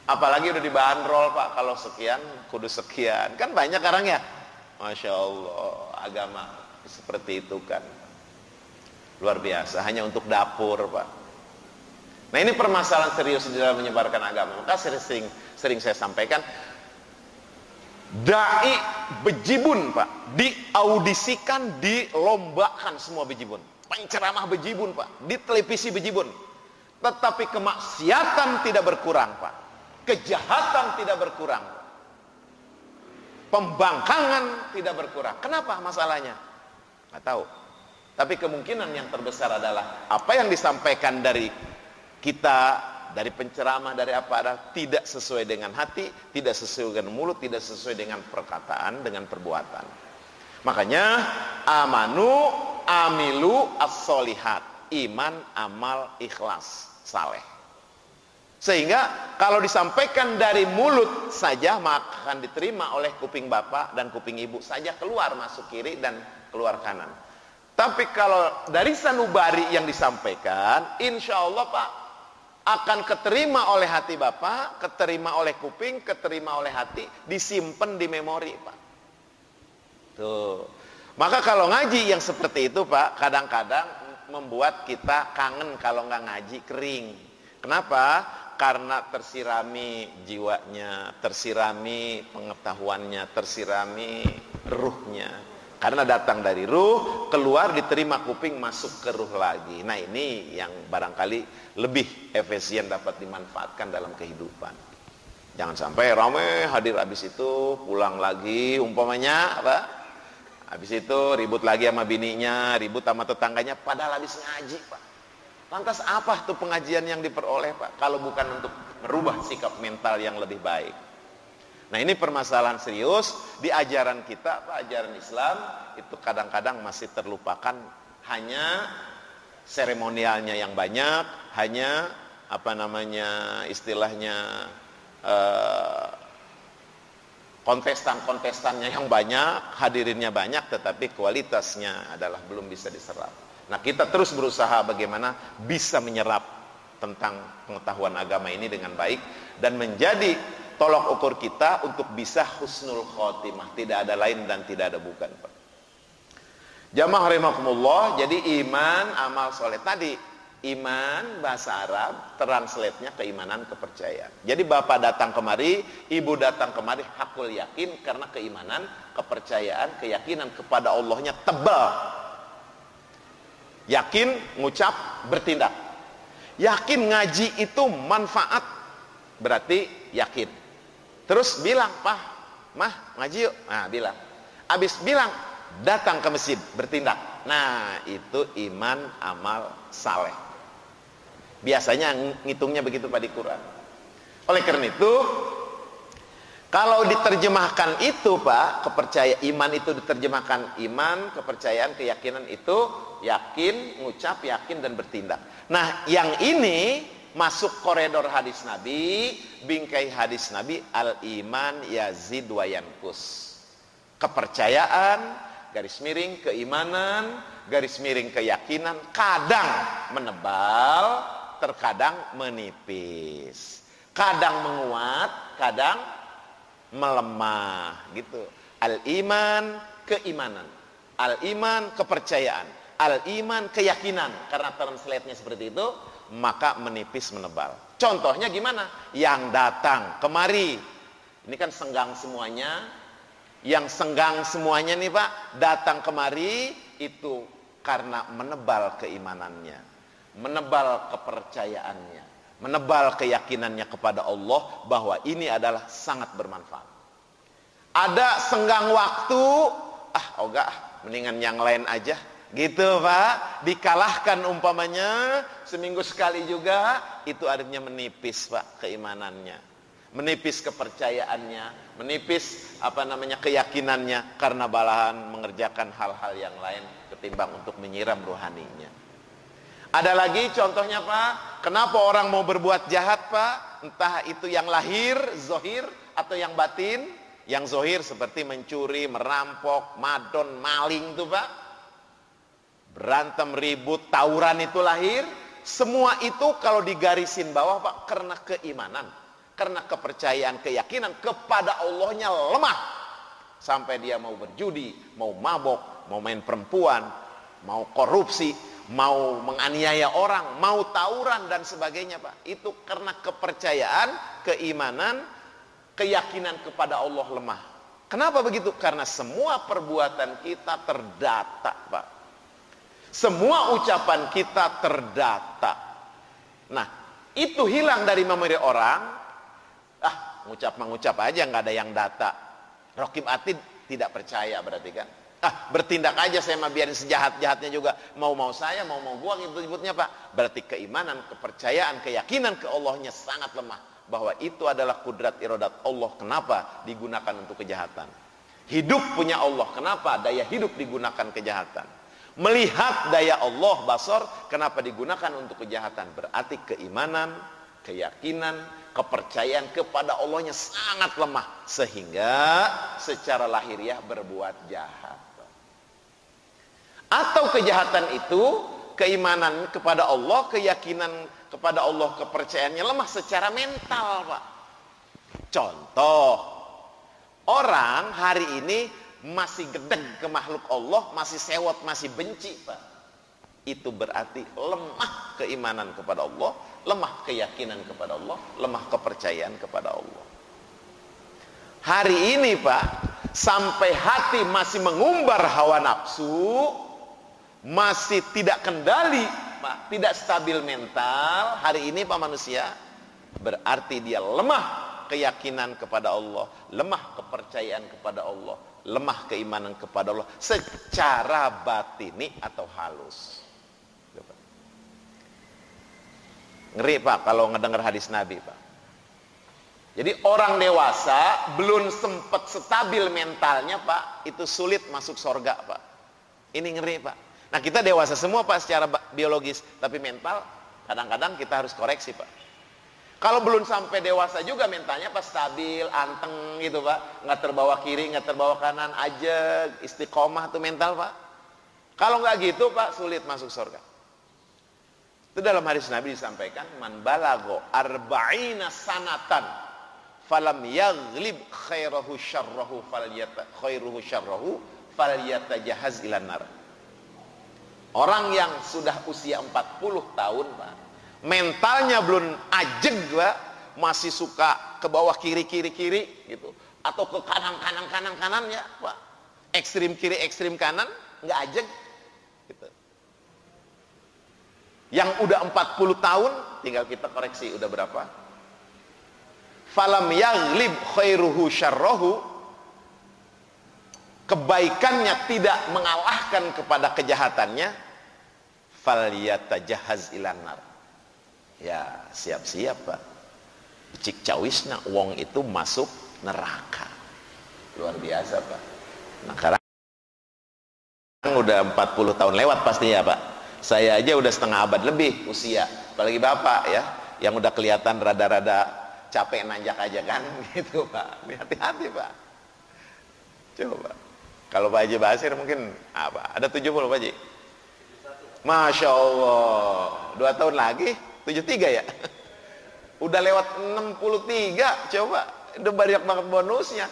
Apalagi udah dibanderol Pak, kalau sekian kudu sekian. Kan banyak sekarang ya. Masya Allah, agama seperti itu kan. Luar biasa, hanya untuk dapur Pak. Nah, ini permasalahan serius di dalam menyebarkan agama. Maka sering saya sampaikan, dai bejibun Pak, diaudisikan, dilombakan semua bejibun. Penceramah bejibun Pak, di televisi bejibun. Tetapi kemaksiatan tidak berkurang Pak. Kejahatan tidak berkurang. Pembangkangan tidak berkurang. Kenapa masalahnya? Nggak tahu. Tapi kemungkinan yang terbesar adalah apa yang disampaikan dari kita, dari penceramah, dari apa ada, tidak sesuai dengan hati, tidak sesuai dengan mulut, tidak sesuai dengan perkataan, dengan perbuatan. Makanya amanu amilu as-solihat, iman, amal, ikhlas, saleh. Sehingga kalau disampaikan dari mulut saja maka akan diterima oleh kuping bapak dan kuping ibu saja, keluar masuk kiri dan keluar kanan. Tapi kalau dari sanubari yang disampaikan, insya Allah Pak, akan keterima oleh hati bapak, keterima oleh kuping, keterima oleh hati, disimpan di memori Pak. Tuh. Maka kalau ngaji yang seperti itu Pak, kadang-kadang membuat kita kangen kalau nggak ngaji, kering. Kenapa? Karena tersirami jiwanya, tersirami pengetahuannya, tersirami ruhnya. Karena datang dari ruh, keluar diterima kuping, masuk ke ruh lagi. Nah, ini yang barangkali lebih efisien dapat dimanfaatkan dalam kehidupan. Jangan sampai ramai hadir habis itu pulang lagi, umpamanya apa? Habis itu ribut lagi sama bininya, ribut sama tetangganya, padahal habis ngaji Pak. Lantas apa tuh pengajian yang diperoleh Pak, kalau bukan untuk merubah sikap mental yang lebih baik? Nah, ini permasalahan serius di ajaran kita, ajaran Islam itu kadang-kadang masih terlupakan, hanya seremonialnya yang banyak, hanya istilahnya kontestan-kontestannya yang banyak, hadirinnya banyak, tetapi kualitasnya adalah belum bisa diserap. Nah, kita terus berusaha bagaimana bisa menyerap tentang pengetahuan agama ini dengan baik dan menjadi tolok ukur kita untuk bisa husnul khotimah. Tidak ada lain dan tidak ada bukan, Pak. Jamaah rahimakumullah, jadi iman, amal soleh tadi. Iman bahasa Arab translate-nya keimanan, kepercayaan. Jadi bapak datang kemari, ibu datang kemari, hakul yakin karena keimanan, kepercayaan, keyakinan kepada Allahnya tebal. Yakin, ngucap, bertindak. Yakin ngaji itu manfaat, berarti yakin. Terus bilang, "Pah, Mah, ngaji yuk." Nah, bilang. Habis bilang, datang ke masjid, bertindak. Nah, itu iman, amal, saleh. Biasanya ngitungnya begitu Pak di Quran. Oleh karena itu, kalau diterjemahkan itu Pak, iman itu diterjemahkan iman, kepercayaan, keyakinan itu yakin, ngucap, yakin dan bertindak. Nah, yang ini masuk koridor hadis Nabi, bingkai hadis Nabi, al-iman yazid wa yankus. Kepercayaan, garis miring keimanan, garis miring keyakinan, kadang menebal, terkadang menipis. Kadang menguat, kadang melemah, gitu. Al-iman keimanan, al-iman kepercayaan, al-iman keyakinan. Karena translate-nya seperti itu, maka menipis menebal. Contohnya gimana? Yang datang kemari, ini kan senggang semuanya. Yang senggang semuanya nih Pak, datang kemari itu karena menebal keimanannya, menebal kepercayaannya, menebal keyakinannya kepada Allah bahwa ini adalah sangat bermanfaat. Ada senggang waktu, mendingan yang lain aja. Gitu Pak, dikalahkan umpamanya seminggu sekali juga, itu artinya menipis Pak keimanannya, menipis kepercayaannya, menipis keyakinannya karena balahan mengerjakan hal-hal yang lain ketimbang untuk menyiram rohaninya. Ada lagi contohnya Pak, kenapa orang mau berbuat jahat Pak? Entah itu yang lahir, zohir, atau yang batin. Yang zohir seperti mencuri, merampok, madon, maling tuh Pak. Berantem, ribut, tawuran itu lahir. Semua itu kalau digarisin bawah Pak, karena keimanan, karena kepercayaan, keyakinan kepada Allahnya lemah. Sampai dia mau berjudi, mau mabok, mau main perempuan, mau korupsi, mau menganiaya orang, mau tawuran dan sebagainya Pak. Itu karena kepercayaan, keimanan, keyakinan kepada Allah lemah. Kenapa begitu? Karena semua perbuatan kita terdata Pak. Semua ucapan kita terdata. Nah, itu hilang dari memori orang. Ngucap aja, nggak ada yang data. Raqib Atid tidak percaya berarti kan. Bertindak aja saya mah biarin sejahat-jahatnya juga. Mau saya, mau gua gitu nyebutnya Pak. Berarti keimanan, kepercayaan, keyakinan ke Allahnya sangat lemah. Bahwa itu adalah kudrat iradat Allah. Kenapa digunakan untuk kejahatan? Hidup punya Allah. Kenapa daya hidup digunakan kejahatan? Melihat daya Allah, basar, kenapa digunakan untuk kejahatan? Berarti keimanan, keyakinan, kepercayaan kepada Allahnya sangat lemah. Sehingga secara lahiriah berbuat jahat. Atau kejahatan itu, keimanan kepada Allah, keyakinan kepada Allah, kepercayaannya lemah secara mental Pak. Contoh, orang hari ini masih gedeg ke makhluk Allah, masih sewot, masih benci Pak. Itu berarti lemah keimanan kepada Allah, lemah keyakinan kepada Allah, lemah kepercayaan kepada Allah. Hari ini Pak, sampai hati masih mengumbar hawa nafsu, masih tidak kendali Pak, tidak stabil mental, hari ini Pak manusia, berarti dia lemah keyakinan kepada Allah, lemah kepercayaan kepada Allah, lemah keimanan kepada Allah secara batini atau halus. Ngeri Pak kalau ngedengar hadis Nabi Pak. Jadi orang dewasa belum sempat stabil mentalnya Pak, itu sulit masuk surga Pak. Ini ngeri Pak. Nah kita dewasa semua Pak secara biologis, tapi mental kadang-kadang kita harus koreksi Pak. Kalau belum sampai dewasa juga mentalnya Pak stabil, anteng gitu Pak, nggak terbawa kiri, nggak terbawa kanan aja, istiqomah tuh mental Pak. Kalau nggak gitu Pak, sulit masuk surga. Itu dalam hadis Nabi disampaikan, man balago arba'ina sanatan falam yaghlib khairahu syarrahu falyatajahaz ilan nar. Orang yang sudah usia 40 tahun Pak, mentalnya belum ajeg Pak, masih suka ke bawah kiri gitu, atau ke kanan ya Pak, ekstrim kiri ekstrim kanan, nggak ajeg gitu. Yang udah 40 tahun tinggal kita koreksi udah berapa. Falam yaghlib khairuhu syarrahu, kebaikannya tidak mengalahkan kepada kejahatannya, falyatajahaz ilan nar. Ya siap-siap Pak, cik cawisna wong itu masuk neraka. Luar biasa Pak. Nah sekarang udah 40 tahun lewat pastinya Pak. Saya aja udah setengah abad lebih usia, apalagi Bapak ya, yang udah kelihatan rada-rada capek nanjak aja kan gitu Pak. Hati-hati Pak. Coba kalau Pak Haji Basir mungkin apa? Ada 70 Pak Haji? Masya Allah, 2 tahun lagi 73 ya. Udah lewat 63, coba udah banyak banget bonusnya.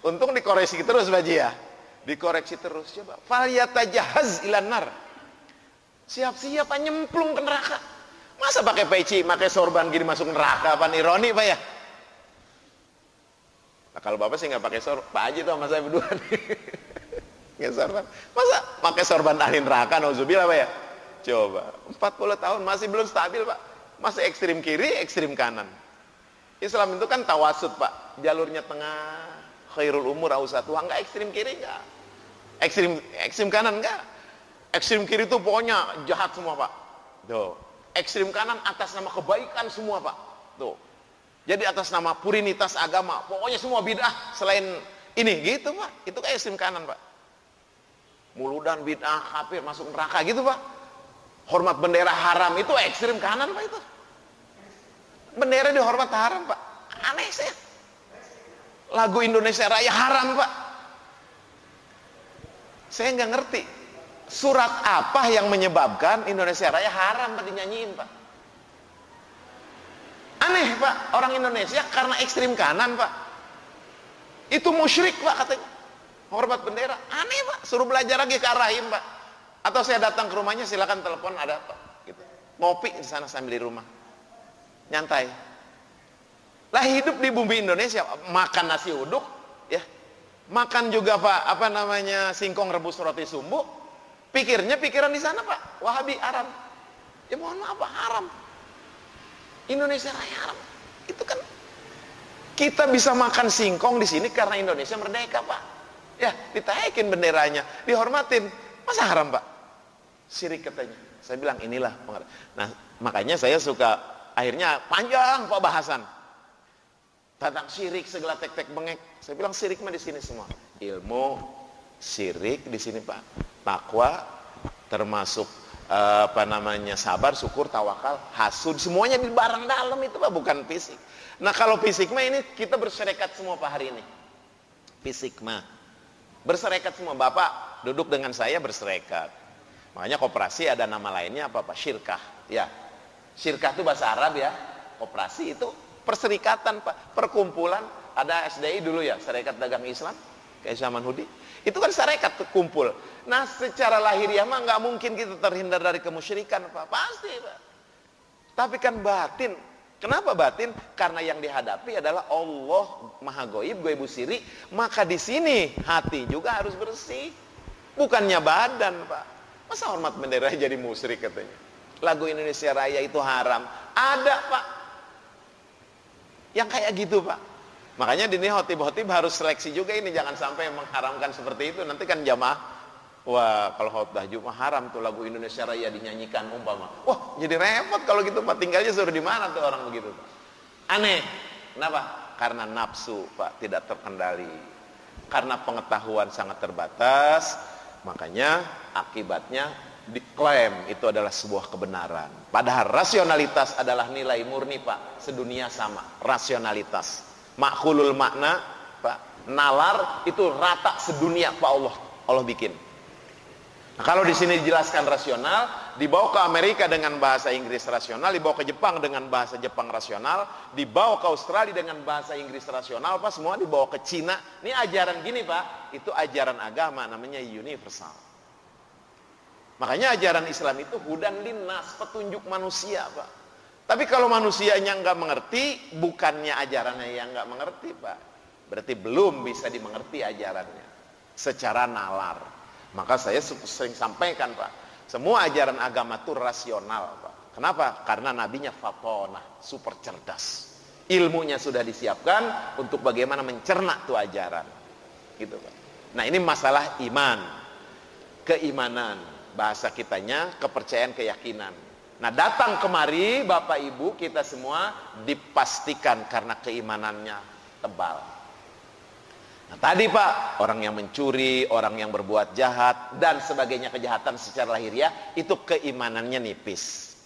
Untung dikoreksi terus Pak Haji ya, dikoreksi terus. Coba falyatajahaz ilan nar, siap-siap Pak nyemplung ke neraka. Masa pakai peci, pakai sorban gini masuk neraka? Apa ironi Pak ya? Nah, kalau Bapak sih nggak pakai sorban, Pak Haji tuh sama saya berdua nih. Nggak sorban. Masa pakai sorban ahli neraka? Nauzubillah Pak ya. Coba 40 tahun masih belum stabil Pak, masih ekstrim kiri ekstrim kanan. Islam itu kan tawasud Pak, jalurnya tengah, khairul umur ausatuha, nggak ekstrim kiri nggak, ekstrim kanan nggak. Ekstrim kiri itu pokoknya jahat semua Pak. Tuh. Ekstrim kanan atas nama kebaikan semua Pak. Tuh. Jadi atas nama purinitas agama, pokoknya semua bid'ah selain ini gitu Pak. Itu kayak ekstrim kanan Pak. Muludan bid'ah kafir masuk neraka gitu Pak. Hormat bendera haram itu ekstrim kanan Pak itu. Bendera dihormat haram Pak. Aneh saya. Lagu Indonesia Raya haram Pak. Saya nggak ngerti. Surat apa yang menyebabkan Indonesia Raya haram Pak dinyanyiin Pak? Aneh Pak, orang Indonesia karena ekstrim kanan Pak. Itu musyrik Pak katanya. Hormat bendera, aneh Pak. Suruh belajar lagi ke Ar-Rahim Pak. Atau saya datang ke rumahnya, silakan telepon ada Pak. Gitu. Ngopi di sana sambil di rumah, nyantai. Lah hidup di bumi Indonesia, makan nasi uduk, ya, makan juga Pak, apa namanya singkong rebus roti sumbu. Pikirnya pikiran di sana Pak, Wahabi haram. Ya mohon maaf Pak, haram. Indonesia Raya haram. Itu kan kita bisa makan singkong di sini karena Indonesia merdeka Pak. Ya, ditaikin benderanya, dihormatin. Masa haram Pak? Syirik katanya. Saya bilang inilah pengertian. Nah, makanya saya suka akhirnya panjang Pak bahasan tentang syirik segala tek-tek bengek. Saya bilang syirik mah di sini semua. Ilmu syirik di sini Pak. Takwa termasuk apa namanya sabar, syukur, tawakal, hasud, semuanya di barang dalam itu Pak, bukan fisik. Nah kalau fisik mah ini kita berserikat semua Pak hari ini. Fisik mah berserikat semua. Bapak duduk dengan saya berserikat. Makanya koperasi ada nama lainnya apa Pak? Syirkah. Ya, syirkah itu bahasa Arab ya. Koperasi itu perserikatan Pak, perkumpulan. Ada SDI dulu ya, Serikat Dagang Islam, kayak zaman Hudi. Itu kan syarikat kumpul. Nah secara lahiriah mah nggak mungkin kita terhindar dari kemusyrikan Pak, pasti Pak. Tapi kan batin. Kenapa batin? Karena yang dihadapi adalah Allah Maha Goib, Goibus Siri. Maka di sini hati juga harus bersih. Bukannya badan Pak. Masa hormat bendera jadi musyrik katanya? Lagu Indonesia Raya itu haram. Ada Pak yang kayak gitu Pak. Makanya di ini khotib-khotib harus seleksi juga ini, jangan sampai mengharamkan seperti itu. Nanti kan jamaah, wah kalau khotbah Jumat haram tuh lagu Indonesia Raya dinyanyikan umpama. Wah jadi repot kalau gitu Pak, tinggalnya suruh di mana tuh orang begitu Pak? Aneh. Kenapa? Karena nafsu, Pak, tidak terkendali. Karena pengetahuan sangat terbatas, makanya akibatnya diklaim itu adalah sebuah kebenaran. Padahal rasionalitas adalah nilai murni, Pak. Sedunia sama, rasionalitas. Makhulul makna, Pak, nalar itu rata sedunia, Pak, Allah bikin. Nah, kalau di sini dijelaskan rasional, dibawa ke Amerika dengan bahasa Inggris rasional, dibawa ke Jepang dengan bahasa Jepang rasional, dibawa ke Australia dengan bahasa Inggris rasional, Pak, semua dibawa ke Cina. Ini ajaran gini, Pak, itu ajaran agama, namanya universal. Makanya ajaran Islam itu hudan linnas, petunjuk manusia, Pak. Tapi kalau manusianya nggak mengerti, bukannya ajarannya yang nggak mengerti, Pak. Berarti belum bisa dimengerti ajarannya secara nalar. Maka saya sering sampaikan, Pak, semua ajaran agama itu rasional, Pak. Kenapa? Karena nabinya fatonah, super cerdas. Ilmunya sudah disiapkan untuk bagaimana mencerna tuh ajaran. Gitu, Pak. Nah, ini masalah iman. Keimanan, bahasa kitanya kepercayaan, keyakinan. Nah, datang kemari Bapak Ibu kita semua dipastikan karena keimanannya tebal. Nah, tadi, Pak, orang yang mencuri, orang yang berbuat jahat dan sebagainya, kejahatan secara lahiriah, itu keimanannya nipis.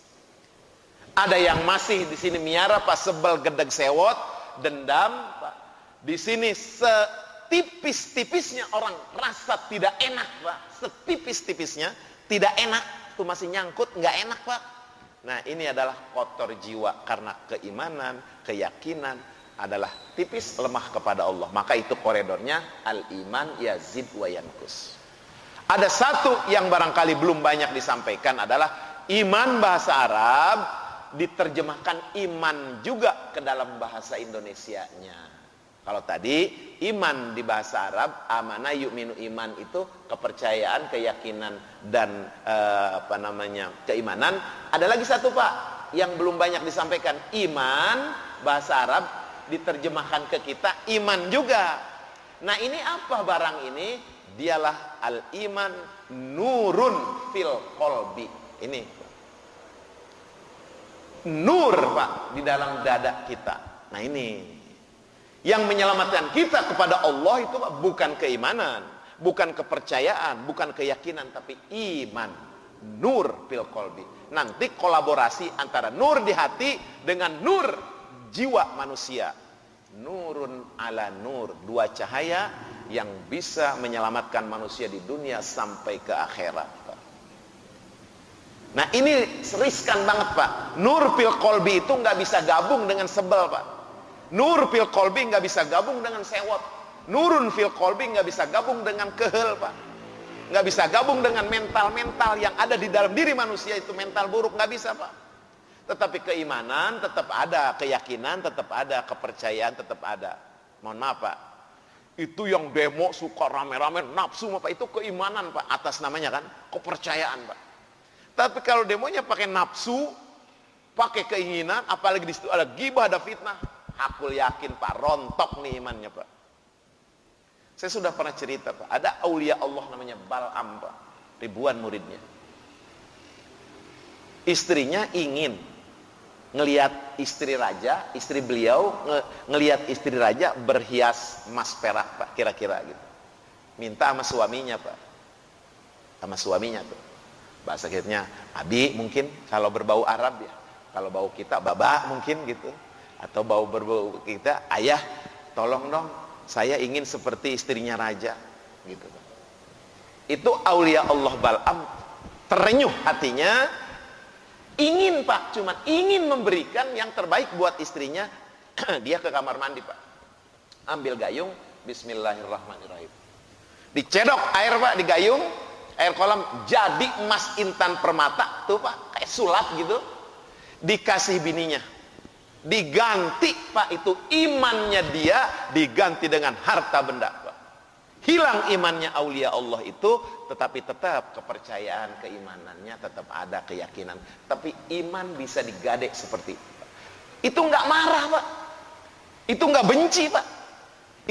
Ada yang masih di sini miara, Pak, sebel, gedeg, sewot, dendam, Pak. Di sini setipis-tipisnya orang rasa tidak enak, Pak. Setipis-tipisnya tidak enak, itu masih nyangkut, nggak enak, Pak. Nah, ini adalah kotor jiwa karena keimanan, keyakinan adalah tipis, lemah kepada Allah. Maka itu koridornya al-iman yazid wa yankus. Ada satu yang barangkali belum banyak disampaikan adalah iman bahasa Arab diterjemahkan iman juga ke dalam bahasa Indonesianya. Kalau tadi iman di bahasa Arab, amana yu'minu, iman itu kepercayaan, keyakinan dan keimanan. Ada lagi satu, Pak, yang belum banyak disampaikan. Iman bahasa Arab diterjemahkan ke kita iman juga. Nah, ini apa barang ini? Dialah al-iman nurun fil qalbi. Ini nur, Pak, di dalam dada kita. Nah, ini yang menyelamatkan kita kepada Allah itu, Pak, bukan keimanan, bukan kepercayaan, bukan keyakinan, tapi iman. Nur fil qalbi. Nanti kolaborasi antara nur di hati dengan nur jiwa manusia. Nurun ala nur, dua cahaya yang bisa menyelamatkan manusia di dunia sampai ke akhirat, Pak. Nah, ini riskan banget, Pak. Nur fil qalbi itu nggak bisa gabung dengan sebel, Pak. Nur fil qalbi nggak bisa gabung dengan sewot. Nurun fil qalbi nggak bisa gabung dengan kehel, Pak. Nggak bisa gabung dengan mental-mental yang ada di dalam diri manusia, itu mental buruk, nggak bisa, Pak. Tetapi keimanan tetap ada, keyakinan tetap ada, kepercayaan tetap ada. Mohon maaf, Pak, itu yang demo suka rame-rame nafsu, Pak, itu keimanan, Pak, atas namanya kan kepercayaan, Pak. Tapi kalau demonya pakai nafsu, pakai keinginan, apalagi di situ ada ghibah, ada fitnah, aku yakin, Pak, rontok nih imannya, Pak. Saya sudah pernah cerita, Pak, ada aulia Allah namanya Bal'am, Pak, ribuan muridnya. Istrinya ingin ngelihat istri raja, istri beliau ngelihat istri raja berhias emas perak, Pak, kira-kira gitu. Minta sama suaminya, Pak, sama suaminya tuh. Bahasa kitanya abi mungkin kalau berbau Arab ya, kalau bau kita baba mungkin gitu, atau berbau kita ayah, tolong dong, saya ingin seperti istrinya raja gitu. Itu aulia Allah Bal'am terenyuh hatinya, ingin, Pak, cuma ingin memberikan yang terbaik buat istrinya. Dia ke kamar mandi, Pak, ambil gayung, bismillahirrahmanirrahim, dicedok air, Pak, di gayung, air kolam, jadi emas intan permata tuh, Pak, kayak sulap gitu, dikasih bininya, diganti, Pak, itu imannya dia diganti dengan harta benda, Pak. Hilang imannya aulia Allah itu, tetapi tetap kepercayaan, keimanannya tetap ada, keyakinan. Tapi iman bisa digadek seperti itu, Pak. Itu nggak marah, Pak. Itu nggak benci, Pak.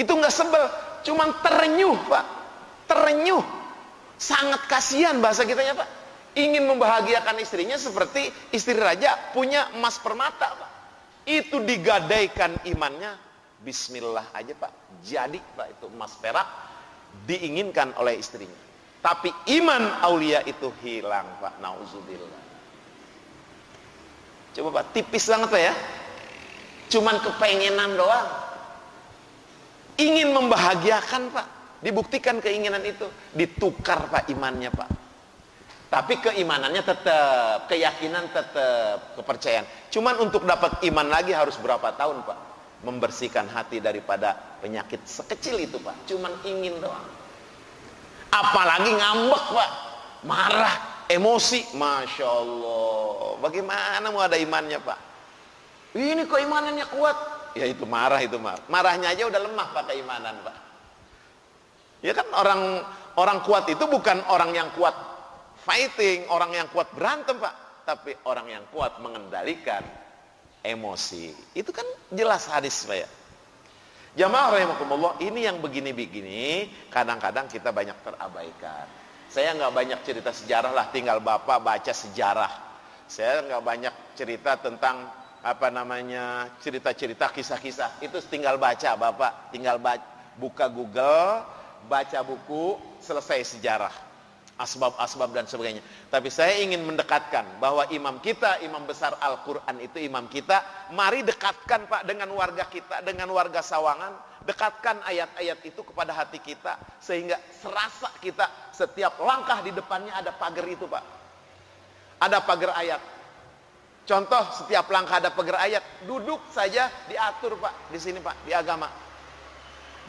Itu nggak sebel, cuman terenyuh, Pak. Terenyuh, sangat kasihan bahasa kitanya, Pak. Ingin membahagiakan istrinya seperti istri raja punya emas permata, Pak. Itu digadaikan imannya, bismillah aja Pak, jadi Pak itu emas perak diinginkan oleh istrinya. Tapi iman aulia itu hilang Pak, nauzubillah. Coba Pak, tipis banget Pak ya. Cuman kepengenan doang. Ingin membahagiakan Pak, dibuktikan keinginan itu, ditukar Pak imannya Pak. Tapi keimanannya tetap, keyakinan tetap, kepercayaan. Cuman untuk dapat iman lagi harus berapa tahun Pak? Membersihkan hati daripada penyakit sekecil itu Pak. Cuman ingin doang. Apalagi ngambek Pak, marah, emosi, Masya Allah. Bagaimana mau ada imannya Pak? Ini kok imanannya kuat? Ya itu marah, marahnya aja udah lemah Pak keimanan Pak. Ya kan orang kuat itu bukan orang yang kuat fighting, orang yang kuat berantem Pak, tapi orang yang kuat mengendalikan emosi. Itu kan jelas hadis Pak ya. Jamaah rahimakumullah, ini yang begini-begini kadang-kadang kita banyak terabaikan. Saya nggak banyak cerita sejarah lah, tinggal Bapak baca sejarah. Saya nggak banyak cerita tentang cerita-cerita, kisah-kisah. Itu tinggal baca Bapak, tinggal buka Google, baca buku, selesai sejarah. Asbab-asbab dan sebagainya. Tapi saya ingin mendekatkan bahwa imam kita, imam besar Al-Quran itu imam kita. Mari dekatkan Pak dengan warga kita, dengan warga Sawangan. Dekatkan ayat-ayat itu kepada hati kita. Sehingga serasa kita setiap langkah di depannya ada pagar itu Pak. Ada pagar ayat. Contoh, setiap langkah ada pagar ayat. Duduk saja diatur Pak, di sini Pak, di agama.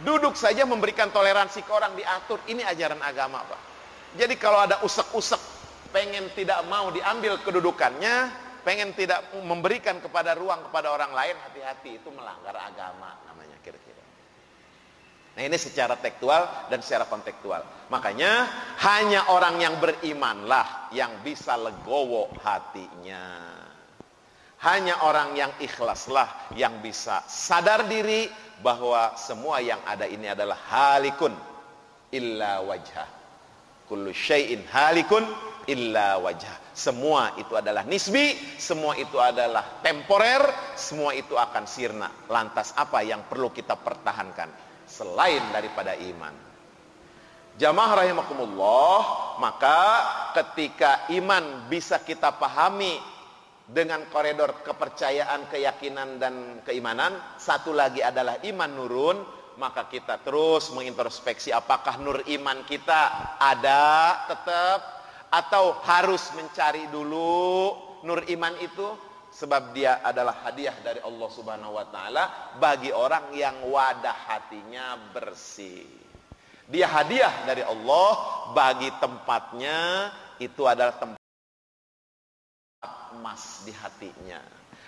Duduk saja memberikan toleransi ke orang diatur. Ini ajaran agama Pak. Jadi kalau ada usek-usek, pengen tidak mau diambil kedudukannya, pengen tidak memberikan kepada ruang kepada orang lain, hati-hati, itu melanggar agama namanya kira-kira. Nah ini secara tekstual dan secara kontekstual. Makanya hanya orang yang berimanlah yang bisa legowo hatinya. Hanya orang yang ikhlaslah yang bisa sadar diri bahwa semua yang ada ini adalah halikun illa wajhah. Kullu syai'in halikun illa wajah. Semua itu adalah nisbi, semua itu adalah temporer, semua itu akan sirna. Lantas apa yang perlu kita pertahankan selain daripada iman? Jamaah rahimakumullah, maka ketika iman bisa kita pahami dengan koridor kepercayaan, keyakinan dan keimanan, satu lagi adalah iman nurun. Maka kita terus mengintrospeksi apakah nur iman kita ada tetap atau harus mencari dulu nur iman itu, sebab dia adalah hadiah dari Allah Subhanahu wa taala bagi orang yang wadah hatinya bersih. Dia hadiah dari Allah bagi tempatnya itu adalah tempat emas di hatinya.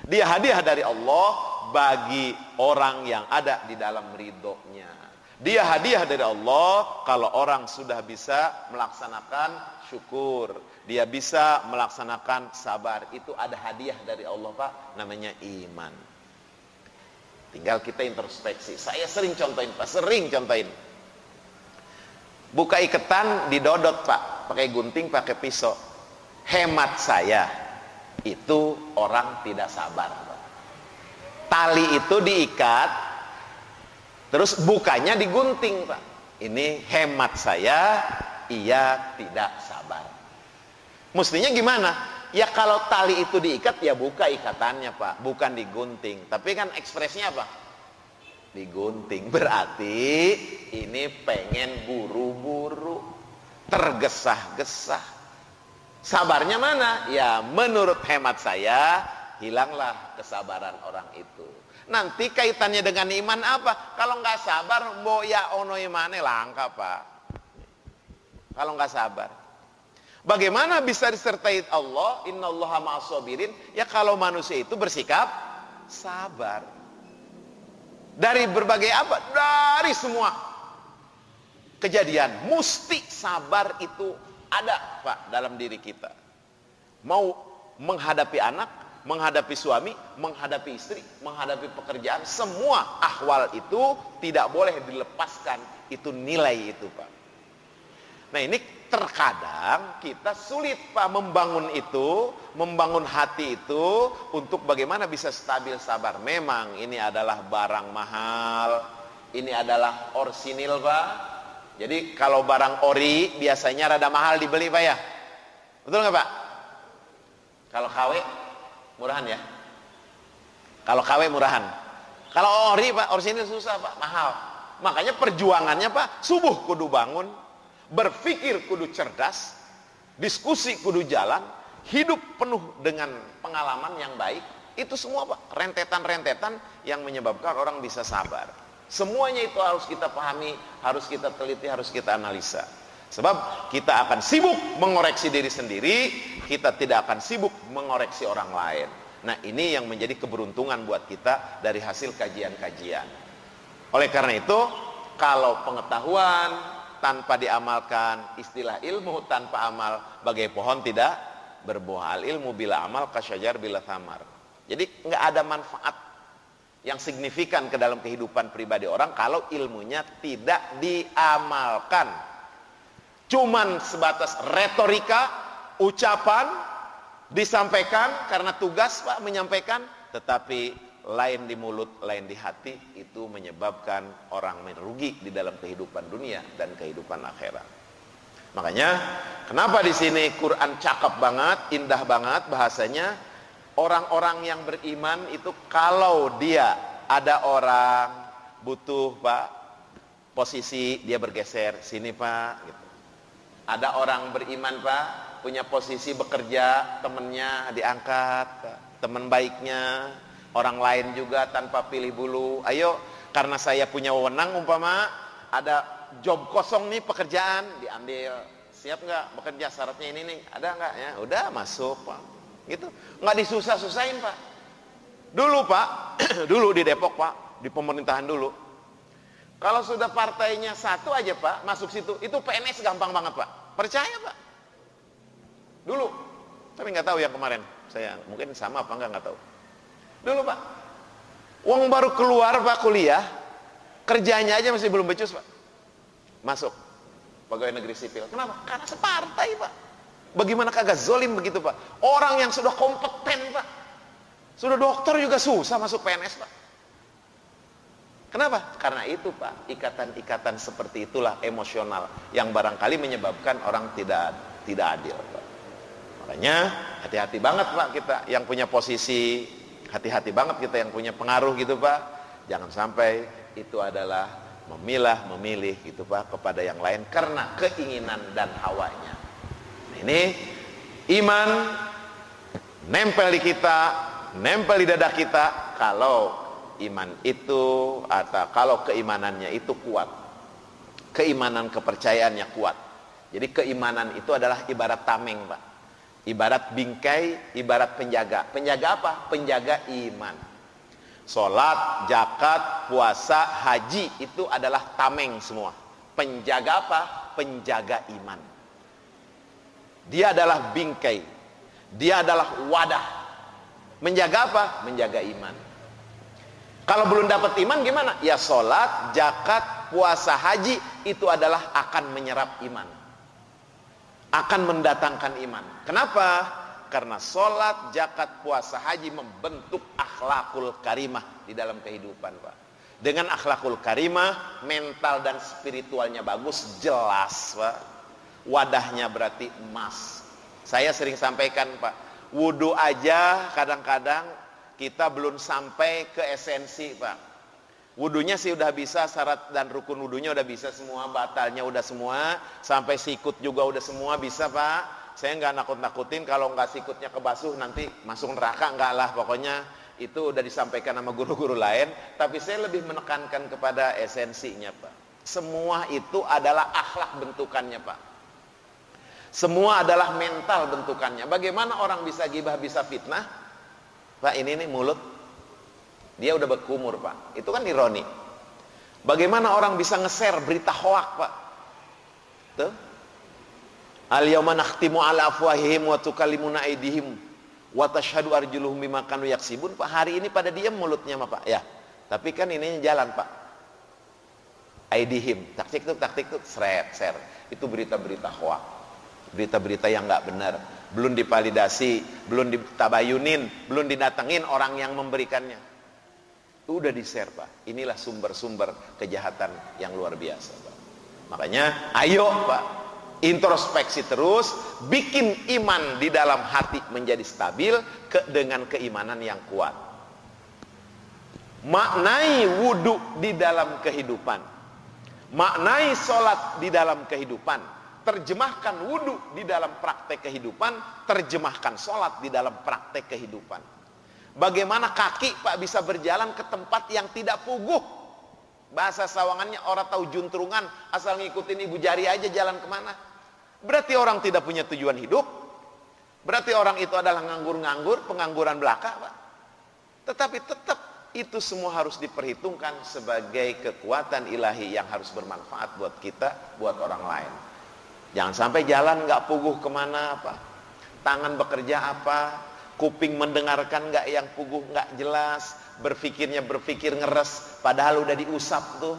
Dia hadiah dari Allah bagi orang yang ada di dalam ridhonya. Dia hadiah dari Allah kalau orang sudah bisa melaksanakan syukur. Dia bisa melaksanakan sabar. Itu ada hadiah dari Allah Pak, namanya iman. Tinggal kita introspeksi. Saya sering contohin Pak, buka iketan didodot Pak, pakai gunting, pakai pisau. Hemat saya, itu orang tidak sabar. Tali itu diikat, terus bukanya digunting Pak. Ini hemat saya, ia tidak sabar. Mestinya gimana? Ya kalau tali itu diikat, ya buka ikatannya Pak, bukan digunting. Tapi kan ekspresinya apa? Digunting. Berarti ini pengen buru-buru, tergesa-gesa. Sabarnya mana? Ya menurut hemat saya, hilanglah kesabaran orang itu. Nanti kaitannya dengan iman apa? Kalau nggak sabar, boya ono imane langka Pak. Kalau nggak sabar, bagaimana bisa disertai Allah? Innallaha ma'as-sabirin. Ya kalau manusia itu bersikap sabar. Dari berbagai apa? Dari semua kejadian, mesti sabar itu ada Pak dalam diri kita. Mau menghadapi anak, menghadapi suami, menghadapi istri, menghadapi pekerjaan, semua ahwal itu tidak boleh dilepaskan itu nilai itu Pak. Nah ini terkadang kita sulit Pak membangun itu, membangun hati itu untuk bagaimana bisa stabil sabar. Memang ini adalah barang mahal, ini adalah orsinil Pak. Jadi kalau barang ori biasanya rada mahal dibeli Pak ya. Betul nggak Pak? Kalau KW murahan ya. Kalau KW murahan. Kalau ori Pak, orsinil susah Pak, mahal. Makanya perjuangannya Pak, subuh kudu bangun, berpikir kudu cerdas, diskusi kudu jalan, hidup penuh dengan pengalaman yang baik. Itu semua Pak, rentetan-rentetan yang menyebabkan orang bisa sabar. Semuanya itu harus kita pahami, harus kita teliti, harus kita analisa. Sebab kita akan sibuk mengoreksi diri sendiri, kita tidak akan sibuk mengoreksi orang lain. Nah, ini yang menjadi keberuntungan buat kita dari hasil kajian-kajian. Oleh karena itu, kalau pengetahuan tanpa diamalkan, istilah ilmu tanpa amal bagai pohon tidak berbuah. Al ilmu bila amal kasyajar bila thamar. Jadi nggak ada manfaat yang signifikan ke dalam kehidupan pribadi orang kalau ilmunya tidak diamalkan. Cuman sebatas retorika, ucapan disampaikan karena tugas Pak menyampaikan, tetapi lain di mulut, lain di hati, itu menyebabkan orang merugi di dalam kehidupan dunia dan kehidupan akhirat. Makanya kenapa di sini Quran cakep banget, indah banget bahasanya. Orang-orang yang beriman itu kalau dia ada orang butuh Pak posisi, dia bergeser sini Pak gitu. Ada orang beriman Pak punya posisi bekerja, temennya diangkat Pak. Teman baiknya, orang lain juga tanpa pilih bulu. Ayo, karena saya punya wewenang umpama ada job kosong nih, pekerjaan diambil. Siap nggak bekerja, syaratnya ini nih, ada nggak ya? Udah masuk Pak. Gitu, nggak disusah-susahin Pak. Dulu Pak, dulu di Depok Pak, di pemerintahan dulu. Kalau sudah partainya satu aja Pak, masuk situ, itu PNS gampang banget Pak. Percaya Pak. Dulu, tapi nggak tahu yang kemarin. Saya mungkin sama apa nggak tahu. Dulu Pak, uang baru keluar Pak kuliah, kerjanya aja masih belum becus Pak. Masuk pegawai negeri sipil. Kenapa? Karena separtai Pak. Bagaimana kagak zolim begitu Pak? Orang yang sudah kompeten Pak, sudah dokter juga susah masuk PNS Pak. Kenapa? Karena itu Pak, ikatan-ikatan seperti itulah emosional yang barangkali menyebabkan orang tidak adil Pak. Makanya hati-hati banget Pak kita yang punya posisi, hati-hati banget kita yang punya pengaruh gitu Pak. Jangan sampai itu adalah memilih gitu Pak kepada yang lain karena keinginan dan hawanya. Ini iman nempel di kita, nempel di dada kita kalau iman itu atau kalau keimanannya itu kuat. Keimanan kepercayaannya kuat. Jadi keimanan itu adalah ibarat tameng Pak. Ibarat bingkai, ibarat penjaga. Penjaga apa? Penjaga iman. Sholat, zakat, puasa, haji itu adalah tameng semua. Penjaga apa? Penjaga iman. Dia adalah bingkai. Dia adalah wadah. Menjaga apa? Menjaga iman. Kalau belum dapat iman gimana? Ya sholat, zakat, puasa, haji itu adalah akan menyerap iman. Akan mendatangkan iman. Kenapa? Karena sholat, zakat, puasa, haji membentuk akhlakul karimah di dalam kehidupan Pak. Dengan akhlakul karimah, mental dan spiritualnya bagus, jelas Pak. Wadahnya berarti emas. Saya sering sampaikan Pak, wudhu aja kadang-kadang kita belum sampai ke esensi Pak. Wudhunya sih udah bisa, syarat dan rukun wudhunya udah bisa semua, batalnya udah semua, sampai sikut juga udah semua bisa Pak. Saya nggak nakut-nakutin kalau nggak sikutnya kebasuh nanti masuk neraka, nggak lah, pokoknya itu udah disampaikan sama guru-guru lain. Tapi saya lebih menekankan kepada esensinya Pak. Semua itu adalah akhlak bentukannya Pak. Semua adalah mental bentukannya. Bagaimana orang bisa gibah, bisa fitnah? Pak, ini nih mulut, dia udah berkumur Pak. Itu kan ironi. Bagaimana orang bisa nge-share berita hoak Pak? Tuh. Al-yawma nakhtimu ala afwahihim wa tukallimuna aydihim wa tashhadu arjuluhum bima kanu yaksibun. Pak, hari ini pada diam mulutnya mah Pak. Ya. Tapi kan ini jalan Pak. Aydihim, taktik tuh, seret. Itu berita-berita hoak. berita-berita yang nggak benar, belum divalidasi, belum ditabayunin, belum didatengin orang yang memberikannya. Udah di-share, Pak. Inilah sumber-sumber kejahatan yang luar biasa, Pak. Makanya, ayo, Pak, introspeksi terus, bikin iman di dalam hati menjadi stabil dengan keimanan yang kuat. Maknai wudhu di dalam kehidupan, maknai sholat di dalam kehidupan, terjemahkan wudhu di dalam praktek kehidupan, terjemahkan sholat di dalam praktek kehidupan. Bagaimana kaki, Pak, bisa berjalan ke tempat yang tidak puguh? Bahasa sawangannya, orang tahu juntrungan, asal ngikutin ibu jari aja jalan kemana. Berarti orang tidak punya tujuan hidup. Berarti orang itu adalah nganggur-nganggur, pengangguran belaka, Pak. Tetapi tetap itu semua harus diperhitungkan sebagai kekuatan ilahi yang harus bermanfaat buat kita, buat orang lain. Jangan sampai jalan nggak puguh kemana, apa, tangan bekerja apa, kuping mendengarkan nggak yang puguh, nggak jelas, berpikirnya berpikir ngeres, padahal udah diusap tuh,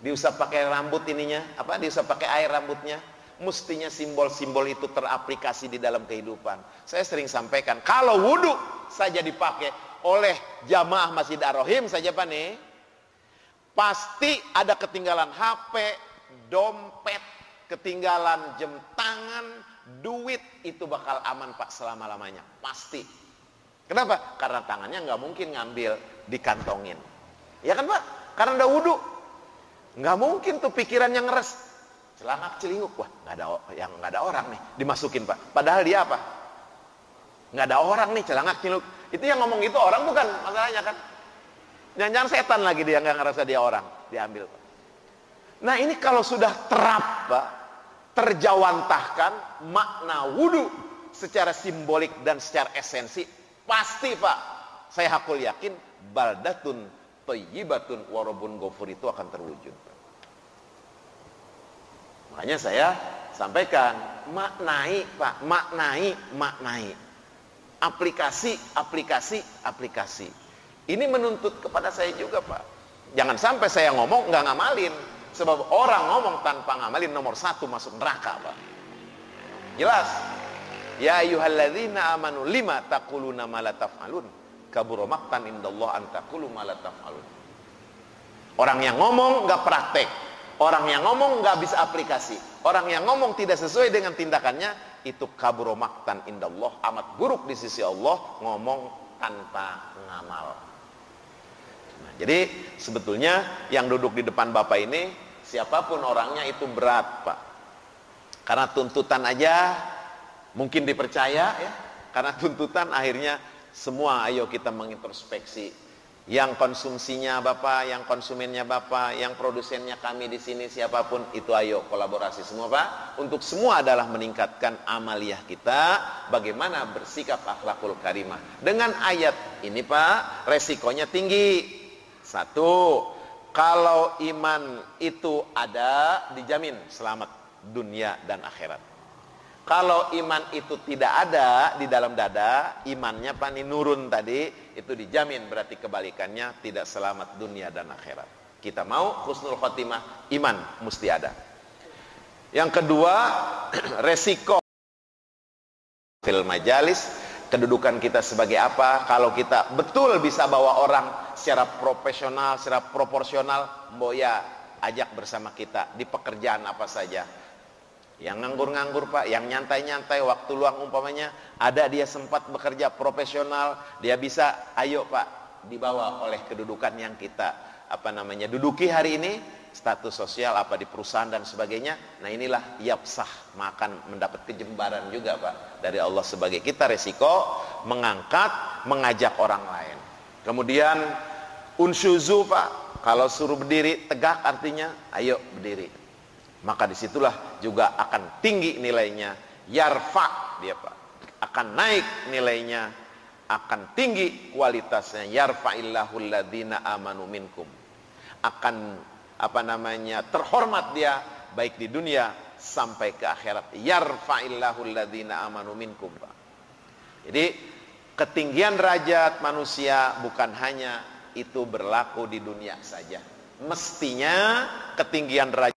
diusap pakai rambut ininya, apa, diusap pakai air rambutnya. Mestinya simbol-simbol itu teraplikasi di dalam kehidupan. Saya sering sampaikan, kalau wudhu saja dipakai oleh jamaah Masjid Ar-Rahim saja, Pak, nih, pasti ada ketinggalan HP, dompet, ketinggalan jam tangan, duit, itu bakal aman, Pak, selama-lamanya, pasti. Kenapa? Karena tangannya nggak mungkin ngambil dikantongin, ya kan, Pak? Karena udah wudhu, nggak mungkin tuh pikirannya ngeres, celangak celinguk, wah nggak ada orang nih, dimasukin, Pak. Padahal dia apa? Nggak ada orang nih, celangak celinguk. Itu yang ngomong itu orang bukan masalahnya, kan? Jangan-jangan setan lagi, dia nggak ngerasa dia orang, diambil, Pak. Nah, ini kalau sudah terap, Pak, terjawantahkan makna wudhu secara simbolik dan secara esensi, pasti, Pak, saya hakul yakin baldatun thayyibatun warabun ghafur itu akan terwujud. Makanya saya sampaikan, maknai, Pak, maknai. Aplikasi. Ini menuntut kepada saya juga, Pak. Jangan sampai saya ngomong nggak ngamalin. Sebab orang ngomong tanpa ngamalin nomor 1 masuk neraka, Pak. Jelas. Ya ayyuhalladzina amanu lima taquluna ma la taf'alun. Kabura maqtan indallah an taqulu ma la taf'alun. Orang yang ngomong nggak praktek. Orang yang ngomong nggak bisa aplikasi. Orang yang ngomong tidak sesuai dengan tindakannya, itu kabura maqtan indallah, amat buruk di sisi Allah, ngomong tanpa ngamal. Nah, jadi sebetulnya yang duduk di depan Bapak ini, siapapun orangnya itu berat, Pak. Karena tuntutan aja mungkin dipercaya, ya. Karena tuntutan akhirnya semua ayo kita mengintrospeksi. Yang konsumsinya Bapak, yang konsumennya Bapak, yang produsennya kami di sini, siapapun itu, ayo kolaborasi semua, Pak. Untuk semua adalah meningkatkan amaliyah kita, bagaimana bersikap akhlakul karimah. Dengan ayat ini, Pak, resikonya tinggi. 1, kalau iman itu ada, dijamin selamat dunia dan akhirat. Kalau iman itu tidak ada di dalam dada, imannya, Pak, ini nurun tadi, itu dijamin berarti kebalikannya, tidak selamat dunia dan akhirat. Kita mau husnul khotimah, iman mesti ada. Yang kedua, resiko fil majalis, kedudukan kita sebagai apa? Kalau kita betul bisa bawa orang secara profesional, secara proporsional, mboya ajak bersama kita di pekerjaan apa saja. Yang nganggur-nganggur, Pak, yang nyantai-nyantai, waktu luang umpamanya ada, dia sempat bekerja profesional, dia bisa, ayo, Pak, dibawa oleh kedudukan yang kita duduki hari ini, status sosial apa di perusahaan dan sebagainya. Nah, inilah yapsah, makan mendapat kejembaran juga, Pak, dari Allah sebagai kita. Resiko mengangkat, mengajak orang lain. Kemudian unsyuzu, Pak, kalau suruh berdiri tegak, artinya ayo berdiri. Maka disitulah juga akan tinggi nilainya. Yarfa, dia, Pak, akan naik nilainya, akan tinggi kualitasnya. Yarfa'illahul ladzina amanu minkum, akan terhormat dia baik di dunia sampai ke akhirat. Yarfa'illahul ladzina amanu minkum, Pak. Jadi ketinggian derajat manusia bukan hanya itu berlaku di dunia saja. Mestinya ketinggian derajat